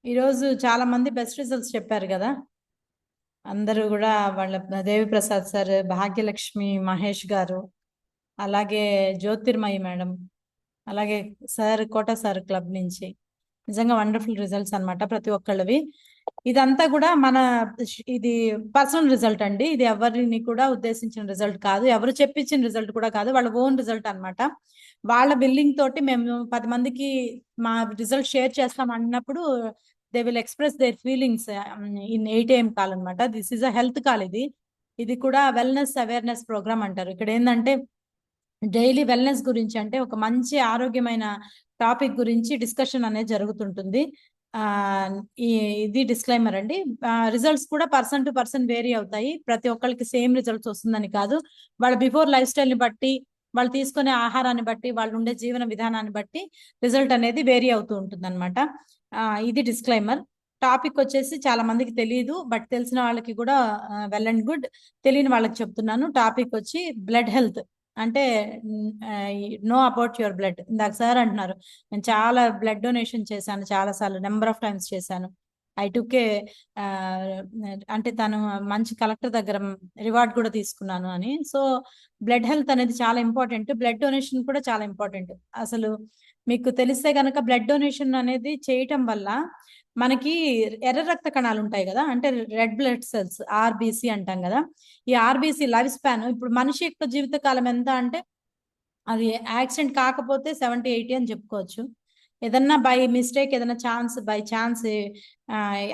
ఈరోజు చాలా మంది బెస్ట్ రిజల్ట్స్ చెప్పారు కదా. అందరూ కూడా వాళ్ళ దేవి ప్రసాద్ సార్, భాగ్యలక్ష్మి మహేష్ గారు, అలాగే జ్యోతిర్మయి మేడం, అలాగే సార్ కోట సార్ క్లబ్ నుంచి నిజంగా వండర్ఫుల్ రిజల్ట్స్ అన్నమాట ప్రతి ఒక్కళ్ళవి. ఇదంతా కూడా ఇది పర్సనల్ రిజల్ట్ అండి. ఇది ఎవరిని కూడా ఉద్దేశించిన రిజల్ట్ కాదు, ఎవరు చెప్పించిన రిజల్ట్ కూడా కాదు, వాళ్ళ ఓన్ రిజల్ట్ అన్నమాట. వాళ్ళ బిల్లింగ్ తోటి మేము 10 మందికి మా రిజల్ట్ షేర్ చేస్తాం అన్నప్పుడు they will express their feelings in 8 AM call అనమాట. This is a health call. ఇది కూడా వెల్నెస్ అవేర్నెస్ ప్రోగ్రామ్ అంటారు. ఇక్కడ ఏంటంటే డైలీ వెల్నెస్ గురించి, అంటే ఒక మంచి ఆరోగ్యమైన టాపిక్ గురించి డిస్కషన్ అనేది జరుగుతుంటుంది. ఆ ఇది డిస్క్లైమర్ అండి. రిజల్ట్స్ కూడా పర్సన్ టు పర్సన్ వేరీ అవుతాయి. ప్రతి ఒక్కరికి సేమ్ రిజల్ట్స్ వస్తుందని కాదు. వాళ్ళ బిఫోర్ లైఫ్ స్టైల్ ని బట్టి, వాళ్ళు తీసుకునే ఆహారాన్ని బట్టి, వాళ్ళు ఉండే జీవన విధానాన్ని బట్టి రిజల్ట్ అనేది వేరీ అవుతూ ఉంటుంది అనమాట. ఇది డిస్క్లైమర్. టాపిక్ వచ్చేసి చాలా మందికి తెలియదు, బట్ తెలిసిన వాళ్ళకి కూడా వెల్ అండ్ గుడ్. తెలియని వాళ్ళకి చెప్తున్నాను. టాపిక్ వచ్చి బ్లడ్ హెల్త్. అంటే నో అబౌట్ యువర్ బ్లడ్. ఇందాక సార్ అంటున్నారు, నేను చాలా బ్లడ్ డొనేషన్ చేశాను, చాలా సార్లు, నెంబర్ ఆఫ్ టైమ్స్ చేశాను. ఐ టుక్ ఏ అంటే తను మంచి కలెక్టర్ దగ్గర రివార్డ్ కూడా తీసుకున్నాను అని. సో బ్లడ్ హెల్త్ అనేది చాలా ఇంపార్టెంట్. బ్లడ్ డొనేషన్ కూడా చాలా ఇంపార్టెంట్. అసలు మీకు తెలిస్తే కనుక బ్లడ్ డొనేషన్ అనేది చేయటం వల్ల మనకి ఎర్ర రక్త కణాలు ఉంటాయి కదా, అంటే రెడ్ బ్లడ్ సెల్స్, ఆర్బిసి అంటాం కదా. ఈ ఆర్బిసి లైఫ్ స్పాన్, ఇప్పుడు మనిషి యొక్క జీవిత కాలం ఎంత అంటే, అది యాక్సిడెంట్ కాకపోతే 70-80 అని చెప్పుకోవచ్చు. ఏదన్నా బై మిస్టేక్, ఏదైనా బై ఛాన్స్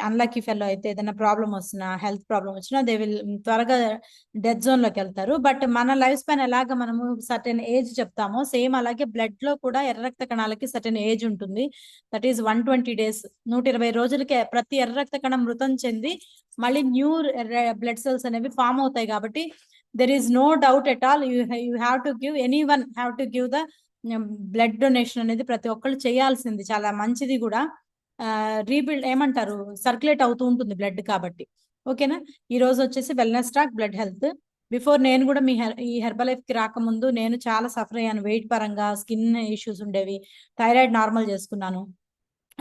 అన్లక్కీ ఫెల్లో అయితే ఏదైనా ప్రాబ్లం వచ్చినా, హెల్త్ ప్రాబ్లం వచ్చినా, దే విల్ త్వరగా డెత్ జోన్ లోకి వెళ్తారు. బట్ మన లైఫ్ స్పాన్ ఎలాగ మనము సర్టెన్ ఏజ్ చెప్తామో, సేమ్ అలాగే బ్లడ్ లో కూడా ఎర్ర రక్త కణాలకి సర్టెన్ ఏజ్ ఉంటుంది. That is 120 days. 120 రోజులకి ప్రతి ఎర్ర రక్త కణం మృతం చెంది మళ్ళీ న్యూ బ్లడ్ సెల్స్ అనేవి ఫామ్ అవుతాయి. కాబట్టి there is no doubt at all, you have to give, anyone have to give the blood donation అనేది ప్రతి ఒక్కళ్ళు చేయాల్సింది. చాలా మంచిది కూడా. రీబిల్డ్ ఏమంటారు, సర్క్యులేట్ అవుతూ ఉంటుంది బ్లడ్ కాబట్టి. ఓకేనా. ఈ రోజు వచ్చేసి wellness talk blood health. Before నేను కూడా ఈ హెర్బల్ లైఫ్ కి రాకముందు నేను చాలా సఫర్ అయ్యాను. వెయిట్ పరంగా స్కిన్ ఇష్యూస్ ఉండేవి. థైరాయిడ్ నార్మల్ చేసుకున్నాను,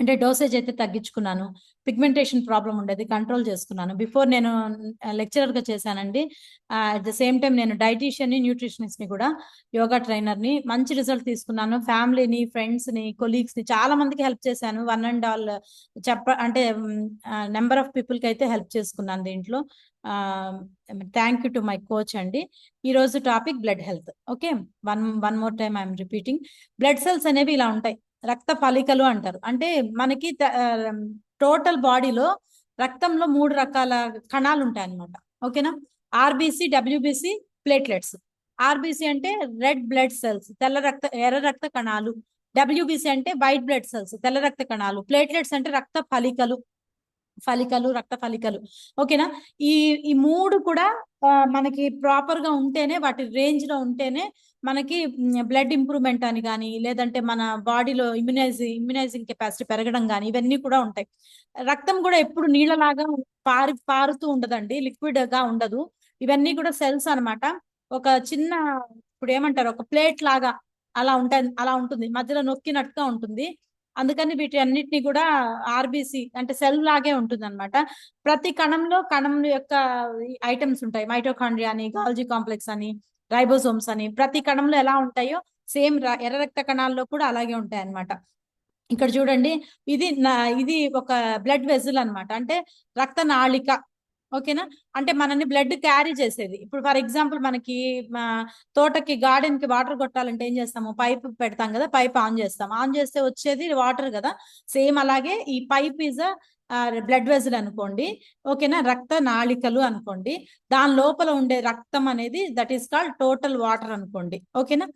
అంటే డోసేజ్ అయితే తగ్గించుకున్నాను. పిగ్మెంటేషన్ ప్రాబ్లం ఉండేది, కంట్రోల్ చేసుకున్నాను. బిఫోర్ నేను లెక్చరర్ గా చేశానండి. అట్ ద సేమ్ టైం నేను డైటీషియన్ ని, న్యూట్రిషనిస్ట్ ని కూడా, యోగా ట్రైనర్ ని. మంచి రిజల్ట్ తీసుకున్నాను. ఫ్యామిలీని, ఫ్రెండ్స్ ని, కొలీగ్స్ ని చాలా మందికి హెల్ప్ చేశాను. 1 and all అంటే నెంబర్ ఆఫ్ పీపుల్ కి అయితే హెల్ప్ చేసుకున్నాను దీంట్లో. Thank you to my coach అండి. ఈ రోజు topic blood health. Okay, one more time I'm repeating. Blood cells అనేవి ఇలా ఉంటాయి, రక్త ఫలికలు అంటారు. అంటే మనకి టోటల్ బాడీలో రక్తంలో 3 రకాల కణాలు ఉంటాయి అన్నమాట. ఓకేనా. RBC, WBC, platelets. ఆర్బిసి అంటే రెడ్ బ్లడ్ సెల్స్, ఎర్ర రక్త కణాలు. డబ్ల్యూబిసి అంటే వైట్ బ్లడ్ సెల్స్, తెల్ల రక్త కణాలు. ప్లేట్లెట్స్ అంటే రక్త రక్త ఫలికలు. ఓకేనా. ఈ ఈ 3 కూడా మనకి ప్రాపర్ గా ఉంటేనే, వాటి రేంజ్ లో ఉంటేనే మనకి బ్లడ్ ఇంప్రూవ్మెంట్ అని కానీ, లేదంటే మన బాడీలో ఇమ్యునైజింగ్ కెపాసిటీ పెరగడం కానీ, ఇవన్నీ కూడా ఉంటాయి. రక్తం కూడా ఎప్పుడు నీళ్ళలాగా పారుతూ ఉండదండి, లిక్విడ్ గా ఉండదు. ఇవన్నీ కూడా సెల్స్ అన్నమాట. ఒక చిన్న, ఇప్పుడు ఏమంటారు, ఒక ప్లేట్ లాగా అలా ఉంటుంది, మధ్యలో నొక్కినట్టుగా ఉంటుంది. అందుకని వీటి అన్నిటిని కూడా ఆర్బిసి అంటే సెల్ లాగే ఉంటుంది అనమాట. ప్రతి కణం యొక్క ఐటమ్స్ ఉంటాయి. మైటోకాండ్రియా అని, గాల్జీ కాంప్లెక్స్ అని, రైబోసోమ్స్ అని. ప్రతి కణంలో ఎలా ఉంటాయో సేమ్ ఎర్ర రక్త కణాల్లో కూడా అలాగే ఉంటాయి అన్నమాట. ఇక్కడ చూడండి, ఇది ఒక బ్లడ్ వెజల్ అన్నమాట, అంటే రక్త నాళిక. ఓకేనా. అంటే మనని బ్లడ్ క్యారీ చేసేది. ఇప్పుడు ఫర్ ఎగ్జాంపుల్ మనకి తోటకి, గార్డెన్ కి వాటర్ కొట్టాలంటే ఏం చేస్తాము, పైప్ పెడతాం కదా, పైప్ ఆన్ చేస్తే వచ్చేది వాటర్ కదా. సేమ్ అలాగే ఈ పైప్ ఈజ్ బ్లడ్ వెజల్ అనుకోండి. ఓకేనా. రక్త నాళికలు అనుకోండి. దాని లోపల ఉండే రక్తం అనేది that is called total water అనుకోండి. ఓకేనా.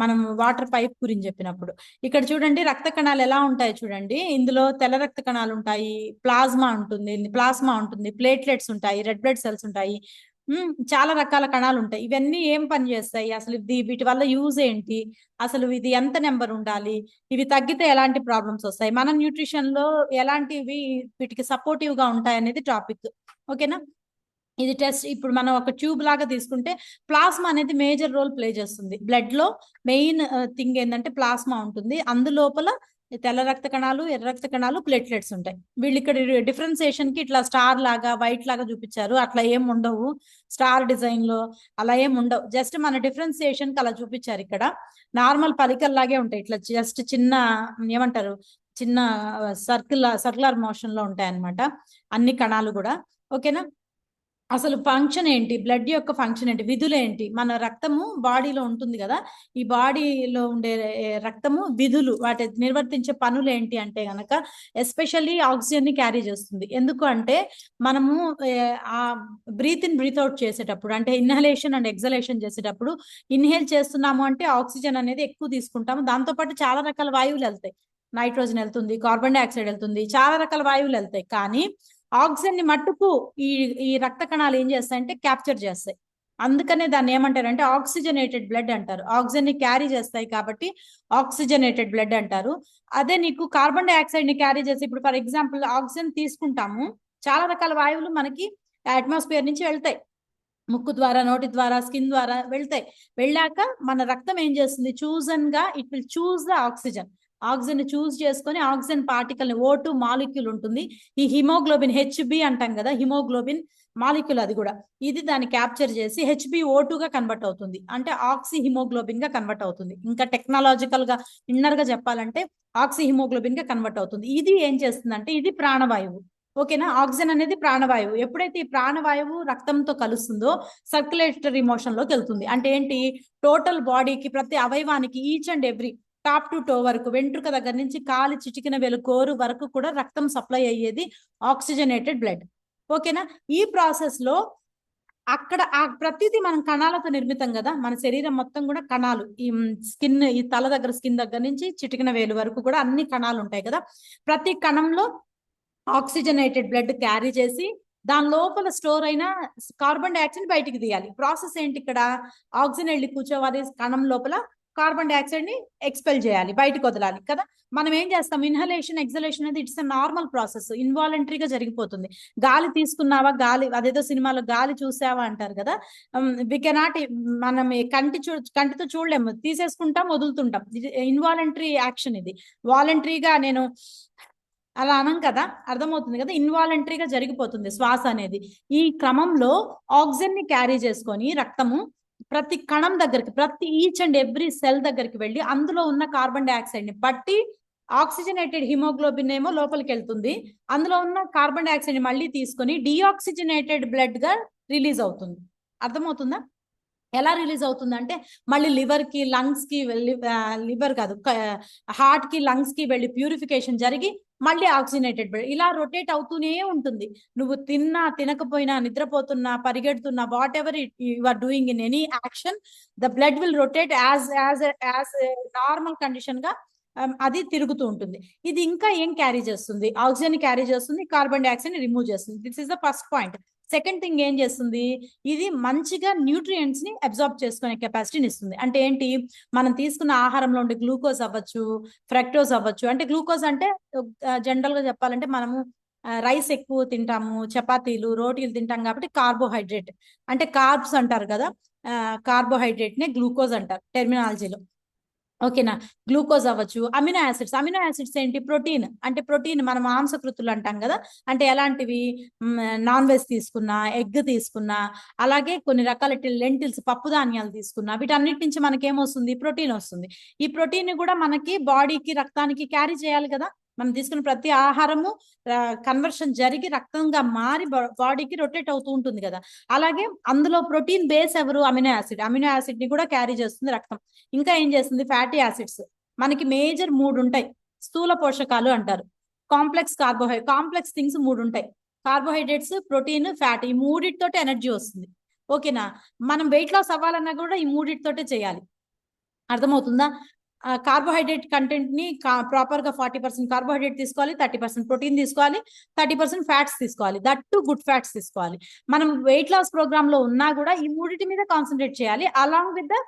మనం వాటర్ పైప్ గురించి చెప్పినప్పుడు ఇక్కడ చూడండి, రక్త కణాలు ఎలా ఉంటాయి చూడండి. ఇందులో తెల్ల రక్త కణాలు ఉంటాయి, ప్లాస్మా ఉంటుంది, ప్లేట్లెట్స్ ఉంటాయి, రెడ్ బ్లడ్ సెల్స్ ఉంటాయి. చాలా రకాల కణాలు ఉంటాయి. ఇవన్నీ ఏం పని చేస్తాయి అసలు, వీటి వల్ల యూజ్ ఏంటి, అసలు ఇది ఎంత నెంబర్ ఉండాలి, ఇవి తగ్గితే ఎలాంటి ప్రాబ్లమ్స్ వస్తాయి, మన న్యూట్రిషన్ లో ఎలాంటివి వీటికి సపోర్టివ్ గా ఉంటాయి అనేది టాపిక్. ఓకేనా. ఇది టెస్ట్. ఇప్పుడు మనం ఒక ట్యూబ్ లాగా తీసుకుంటే, ప్లాస్మా అనేది మేజర్ రోల్ ప్లే చేస్తుంది. బ్లడ్ లో మెయిన్ థింగ్ ఏంటంటే ప్లాస్మా ఉంటుంది. అందులోపల తెల్ల రక్త కణాలు, ఎర్ర రక్త కణాలు, ప్లేట్లెట్స్ ఉంటాయి. వీళ్ళు ఇక్కడ డిఫరెన్సియేషన్ కి ఇట్లా స్టార్ లాగా వైట్ లాగా చూపించారు. అట్లా ఏం ఉండవు స్టార్ డిజైన్ లో, అలా ఏం ఉండవు. జస్ట్ మన డిఫరెన్సియేషన్ కి అలా చూపించారు. ఇక్కడ నార్మల్ పలికల్ లాగే ఉంటాయి. ఇట్లా జస్ట్ చిన్న ఏమంటారు, చిన్న సర్కులర్ మోషన్ లో ఉంటాయి అన్నమాట అన్ని కణాలు కూడా. ఓకేనా. అసలు ఫంక్షన్ ఏంటి, బ్లడ్ యొక్క ఫంక్షన్ ఏంటి, విధులు ఏంటి? మన రక్తము బాడీలో ఉంటుంది కదా, ఈ బాడీలో ఉండే రక్తము విధులు, వాటి నిర్వర్తించే పనులు ఏంటి అంటే గనక ఎస్పెషల్లీ ఆక్సిజన్ ని క్యారీ చేస్తుంది. ఎందుకు అంటే మనము ఆ బ్రీత్ ఇన్ బ్రీత్ అవుట్ చేసేటప్పుడు, అంటే ఇన్హలేషన్ అండ్ ఎగ్జలేషన్ చేసేటప్పుడు, ఇన్హేల్ చేస్తున్నాము అంటే ఆక్సిజన్ అనేది ఎక్కువ తీసుకుంటాము. దాంతోపాటు చాలా రకాల వాయువులు వెళ్తాయి. నైట్రోజన్ వెళ్తుంది, కార్బన్ డైఆక్సైడ్ వెళ్తుంది, చాలా రకాల వాయువులు వెళ్తాయి. కానీ ఆక్సిజన్ ని మట్టుకు ఈ ఈ రక్త కణాలు ఏం చేస్తాయంటే క్యాప్చర్ చేస్తాయి. అందుకనే దాన్ని ఏమంటారంటే ఆక్సిజనేటెడ్ బ్లడ్ అంటారు. ఆక్సిజన్ ని క్యారీ చేస్తాయి కాబట్టి ఆక్సిజనేటెడ్ బ్లడ్ అంటారు. అదే నీకు కార్బన్ డైఆక్సైడ్ ని క్యారీ చేసి, ఇప్పుడు ఫర్ ఎగ్జాంపుల్ ఆక్సిజన్ తీసుకుంటాము, చాలా రకాల వాయువులు మనకి అట్మాస్ఫియర్ నుంచి వెళ్తాయి. ముక్కు ద్వారా, నోటి ద్వారా, స్కిన్ ద్వారా వెళ్తాయి. వెళ్ళాక మన రక్తం ఏం చేస్తుంది, చూజన్ గా it will choose the oxygen. Oxygen choose చేసుకొని ఆక్సిజన్ పార్టికల్ O2 మాలిక్యూల్ ఉంటుంది. ఈ హిమోగ్లోబిన్ హెచ్బి అంటాం కదా, హిమోగ్లోబిన్ మాలిక్యూల్ అది కూడా, ఇది దాన్ని క్యాప్చర్ చేసి HbO2 గా కన్వర్ట్ అవుతుంది. అంటే ఆక్సి హిమోగ్లోబిన్ గా కన్వర్ట్ అవుతుంది. ఇంకా టెక్నాలజికల్ గా ఇన్నర్ గా చెప్పాలంటే ఆక్సి హిమోగ్లోబిన్ గా కన్వర్ట్ అవుతుంది. ఇది ఏం చేస్తుందంటే ఇది ప్రాణవాయువు. ఓకేనా. ఆక్సిజన్ అనేది ప్రాణవాయువు. ఎప్పుడైతే ఈ ప్రాణవాయువు రక్తంతో కలుస్తుందో సర్క్యులేటరీ మోషన్ లోకి వెళ్తుంది. అంటే ఏంటి, టోటల్ బాడీకి, ప్రతి అవయవానికి, each and every top to toe వరకు, వెంట్రుక దగ్గర నుంచి కాలి చిటికిన వేలు కోరు వరకు కూడా రక్తం సప్లై అయ్యేది ఆక్సిజనేటెడ్ బ్లడ్. ఓకేనా. ఈ ప్రాసెస్ లో అక్కడ ఆ ప్రతిదీ మనం కణాలతో నిర్మితం కదా, మన శరీరం మొత్తం కూడా కణాలు. ఈ స్కిన్, ఈ తల దగ్గర స్కిన్ దగ్గర నుంచి చిటికిన వేలు వరకు కూడా అన్ని కణాలు ఉంటాయి కదా. ప్రతి కణంలో ఆక్సిజనేటెడ్ బ్లడ్ క్యారీ చేసి దాని లోపల స్టోర్ అయిన కార్బన్ డైఆక్సైడ్ బయటికి తీయాలి. ప్రాసెస్ ఏంటి ఇక్కడ, ఆక్సిజన్ వెళ్ళి కూర్చోవాలి కణం లోపల, కార్బన్ డైఆక్సైడ్ ని ఎక్స్పెల్ చేయాలి, బయటకు వదలాలి కదా. మనం ఏం చేస్తాం, ఇన్హలేషన్ ఎగ్జలేషన్ అనేది ఇట్స్ నార్మల్ ప్రాసెస్, ఇన్వాలంటరీగా జరిగిపోతుంది. గాలి తీసుకున్నావా, గాలి అదేదో సినిమాలో గాలి చూసావా అంటారు కదా, వి కెనాట్, మనం కంటితో చూడలేము, తీసేసుకుంటాం, వదులుతుంటాం. ఇన్వాలంటరీ యాక్షన్ ఇది. వాలంటరీగా నేను అలా అనం కదా, అర్థమవుతుంది కదా, ఇన్వాలంటరీగా జరిగిపోతుంది శ్వాస అనేది. ఈ క్రమంలో ఆక్సిజన్ ని క్యారీ చేసుకొని రక్తము ప్రతి కణం దగ్గరికి, ప్రతి ఈచ్ అండ్ ఎవ్రీ సెల్ దగ్గరికి వెళ్ళి అందులో ఉన్న కార్బన్ డైఆక్సైడ్ ని బట్టి ఆక్సిజనేటెడ్ హిమోగ్లోబిన్ ఏమో లోపలికి వెళ్తుంది, అందులో ఉన్న కార్బన్ డైఆక్సైడ్ ని మళ్ళీ తీసుకొని డిఆక్సిజనేటెడ్ బ్లడ్ గా రిలీజ్ అవుతుంది. అర్థమవుతుందా? ఎలా రిలీజ్ అవుతుంది అంటే మళ్ళీ లివర్ కి, లంగ్స్ కి వెళ్ళి, లివర్ కాదు, హార్ట్ కి, లంగ్స్ కి వెళ్ళి ప్యూరిఫికేషన్ జరిగి మళ్ళీ ఆక్సిజనేటెడ్ బ్లడ్ ఇలా రొటేట్ అవుతూనే ఉంటుంది. నువ్వు తిన్నా, తినకపోయినా, నిద్రపోతున్నా, పరిగెడుతున్నా, whatever you are doing in any action, the blood will rotate as normal condition గా అది తిరుగుతూ ఉంటుంది. ఇది ఇంకా ఏం క్యారీ చేస్తుంది, ఆక్సిజన్ క్యారీ చేస్తుంది, కార్బన్ డైఆక్సైడ్ ని రిమూవ్ చేస్తుంది. This is the first point. Second thing ఏం చేస్తుంది, ఇది మంచిగా న్యూట్రియంట్స్ ని అబ్జార్బ్ చేసుకునే కెపాసిటీని ఇస్తుంది. అంటే ఏంటి, మనం తీసుకున్న ఆహారంలో ఉండే గ్లూకోజ్ అవ్వచ్చు, ఫ్రక్టోజ్ అవ్వచ్చు. అంటే గ్లూకోజ్ అంటే జనరల్ గా చెప్పాలంటే మనము రైస్ ఎక్కువ తింటాము, చపాతీలు, రోటీలు తింటాం కాబట్టి కార్బోహైడ్రేట్, అంటే కార్బ్స్ అంటారు కదా, కార్బోహైడ్రేట్ నే గ్లూకోజ్ అంటారు టెర్మినాలజీలో. ఓకేనా. గ్లూకోజ్ అవ్వచ్చు, అమినో యాసిడ్స్. అమినో యాసిడ్స్ ఏంటి, ప్రోటీన్. అంటే ప్రోటీన్ మనం మాంసకృతులు అంటాం కదా, అంటే ఎలాంటివి, నాన్ వెజ్ తీసుకున్నా, ఎగ్ తీసుకున్నా, అలాగే కొన్ని రకాల లెంటిల్స్, పప్పు ధాన్యాలు తీసుకున్నా, వీటన్నిటి నుంచి మనకి ఏమొస్తుంది, ప్రోటీన్ వస్తుంది. ఈ ప్రోటీన్ కూడా మనకి బాడీకి, రక్తానికి క్యారీ చేయాలి కదా. మనం తీసుకున్న ప్రతి ఆహారము కన్వర్షన్ జరిగి రక్తంగా మారి బాడీకి రొటేట్ అవుతూ ఉంటుంది కదా. అలాగే అందులో ప్రోటీన్ బేస్ ఎవరు, అమినో యాసిడ్. అమినో యాసిడ్ ని కూడా క్యారీ చేస్తుంది రక్తం. ఇంకా ఏం చేస్తుంది, ఫ్యాటీ యాసిడ్స్. మనకి మేజర్ 3 ఉంటాయి, స్థూల పోషకాలు అంటారు. కాంప్లెక్స్ థింగ్స్ 3 ఉంటాయి, కార్బోహైడ్రేట్స్, ప్రోటీన్, ఫ్యాట్. ఈ మూడిటితోటి ఎనర్జీ వస్తుంది. ఓకేనా. మనం వెయిట్ లాస్ అవ్వాలన్నా కూడా ఈ మూడిటితోటే చేయాలి. అర్థమవుతుందా? కార్బోహైడ్రేట్ కంటెంట్ ని ప్రాపర్ గా 40% కార్బోహైడ్రేట్ తీసుకోవాలి, 30% ప్రోటీన్ తీసుకోవాలి, 30% ఫ్యాట్స్ తీసుకోవాలి, దట్ టు గుడ్ ఫ్యాట్స్ తీసుకోవాలి. మనం వెయిట్ లాస్ ప్రోగ్రామ్ లో ఉన్నా కూడా ఈ మూడిటి మీద కాన్సన్ట్రేట్ చేయాలి, అలాంగ్ విత్ ద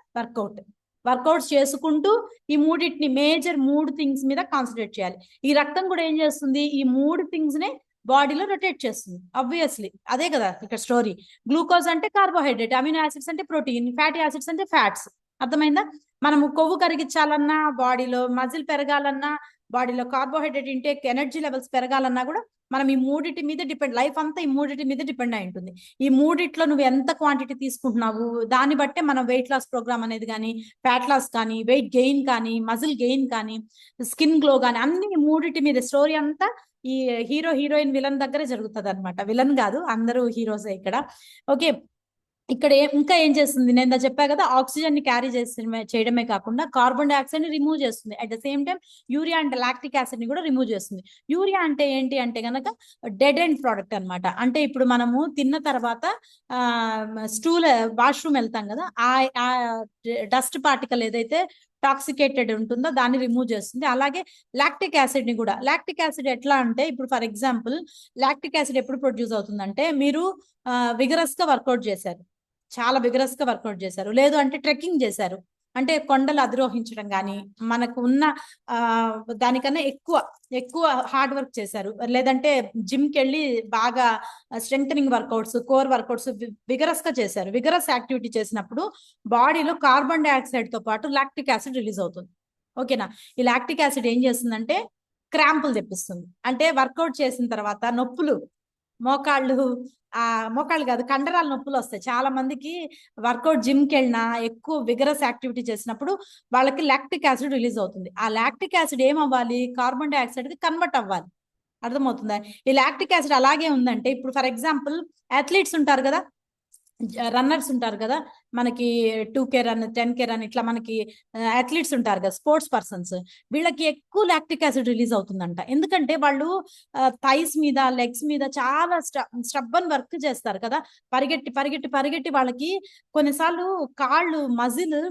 వర్కౌట్స్ చేసుకుంటూ ఈ మూడిటిని, మేజర్ 3 థింగ్స్ మీద కాన్సన్ట్రేట్ చేయాలి. ఈ రక్తం కూడా ఏం చేస్తుంది, ఈ 3 థింగ్స్ నే బాడీలో రొటేట్ చేస్తుంది. ఆబ్వియస్లీ అదే కదా ఇక్కడ స్టోరీ. గ్లూకోజ్ అంటే కార్బోహైడ్రేట్, అమినో యాసిడ్స్ అంటే ప్రోటీన్, ఫ్యాటీ యాసిడ్స్ అంటే ఫ్యాట్స్. అర్థమైందా? మనము కొవ్వు కరిగించాలన్నా, బాడీలో మజిల్ పెరగాలన్నా, బాడీలో కార్బోహైడ్రేట్ ఇంటేక్, ఎనర్జీ లెవెల్స్ పెరగాలన్నా కూడా మనం ఈ మూడిటి మీద డిపెండ్, లైఫ్ అంతా ఈ మూడిటి మీద డిపెండ్ అయి ఉంటుంది. ఈ మూడిట్లో నువ్వు ఎంత క్వాంటిటీ తీసుకుంటున్నావు దాన్ని బట్టే మనం వెయిట్ లాస్ ప్రోగ్రామ్ అనేది కానీ, ఫ్యాట్ లాస్ కానీ, వెయిట్ గెయిన్ కానీ, మజిల్ గెయిన్ కానీ, స్కిన్ గ్లో కానీ, అన్ని మూడిటి మీద స్టోరీ అంతా ఈ హీరో హీరోయిన్ విలన్ దగ్గరే జరుగుతుంది అనమాట. విలన్ కాదు, అందరూ హీరోసే ఇక్కడ. ఓకే, ఇక్కడ ఇంకా ఏం చేస్తుంది, నేను చెప్పా కదా, ఆక్సిజన్ ని క్యారీ చేయడమే కాకుండా కార్బన్ డైఆక్సైడ్ ని రిమూవ్ చేస్తుంది. At the same time urea and lactic acid ని కూడా రిమూవ్ చేస్తుంది. యూరియా అంటే ఏంటి అంటే గనక డెడ్ ఎండ్ ప్రోడక్ట్ అనమాట. అంటే ఇప్పుడు మనము తిన్న తర్వాత స్టూల్ వాష్రూమ్ వెళ్తాం కదా, ఆ డస్ట్ పార్టికల్ ఏదైతే టాక్సికేటెడ్ ఉంటుందో దాన్ని రిమూవ్ చేస్తుంది. అలాగే లాక్టిక్ యాసిడ్ ని కూడా, లాక్టిక్ యాసిడ్ ఎట్లా అంటే ఇప్పుడు ఫర్ ఎగ్జాంపుల్ లాక్టిక్ యాసిడ్ ఎప్పుడు ప్రొడ్యూస్ అవుతుందంటే మీరు విగరస్ గా వర్కౌట్ చేశారు, చాలా విగరస్ గా వర్కౌట్ చేశారు, లేదు అంటే ట్రెక్కింగ్ చేశారు, అంటే కొండలు అధిరోహించడం కానీ, మనకు ఉన్న దానికన్నా ఎక్కువ హార్డ్ వర్క్ చేశారు, లేదంటే జిమ్ కి వెళ్ళి బాగా స్ట్రెంగ్ వర్కౌట్స్, కోర్ వర్కౌట్స్ విగరస్ గా చేశారు. విగరస్ యాక్టివిటీ చేసినప్పుడు బాడీలో కార్బన్ డైఆక్సైడ్ తో పాటు లాక్టిక్ యాసిడ్ రిలీజ్ అవుతుంది. ఓకేనా, ఈ లాక్టిక్ యాసిడ్ ఏం చేస్తుందంటే క్రాంపులు తెప్పిస్తుంది. అంటే వర్కౌట్ చేసిన తర్వాత నొప్పులు, మోకాళ్ళు కాదు, కండరాల నొప్పులు వస్తాయి చాలా మందికి. వర్కౌట్ జిమ్కి వెళ్ళినా ఎక్కువ విగరస్ యాక్టివిటీ చేసినప్పుడు వాళ్ళకి లాక్టిక్ యాసిడ్ రిలీజ్ అవుతుంది. ఆ లాక్టిక్ యాసిడ్ ఏమవ్వాలి, కార్బన్ డైఆక్సైడ్ కి కన్వర్ట్ అవ్వాలి. అర్థమవుతుందా? ఈ లాక్టిక్ యాసిడ్ అలాగే ఉందంటే, ఇప్పుడు ఫర్ ఎగ్జాంపుల్ అథ్లీట్స్ ఉంటారు కదా, రన్నర్స్ ఉంటారు కదా, మనకి 2K రన్, 10K రన్, ఇట్లా మనకి అథ్లీట్స్ ఉంటారు కదా, స్పోర్ట్స్ పర్సన్స్, వీళ్ళకి ఎక్కువ లాక్టిక్ యాసిడ్ రిలీజ్ అవుతుందంట. ఎందుకంటే వాళ్ళు థైస్ మీద, లెగ్స్ మీద చాలా స్టబ్బన్ వర్క్ చేస్తారు కదా, పరిగెట్టి పరిగెట్టి పరిగెట్టి వాళ్ళకి కొన్నిసార్లు కాళ్ళు మజిల్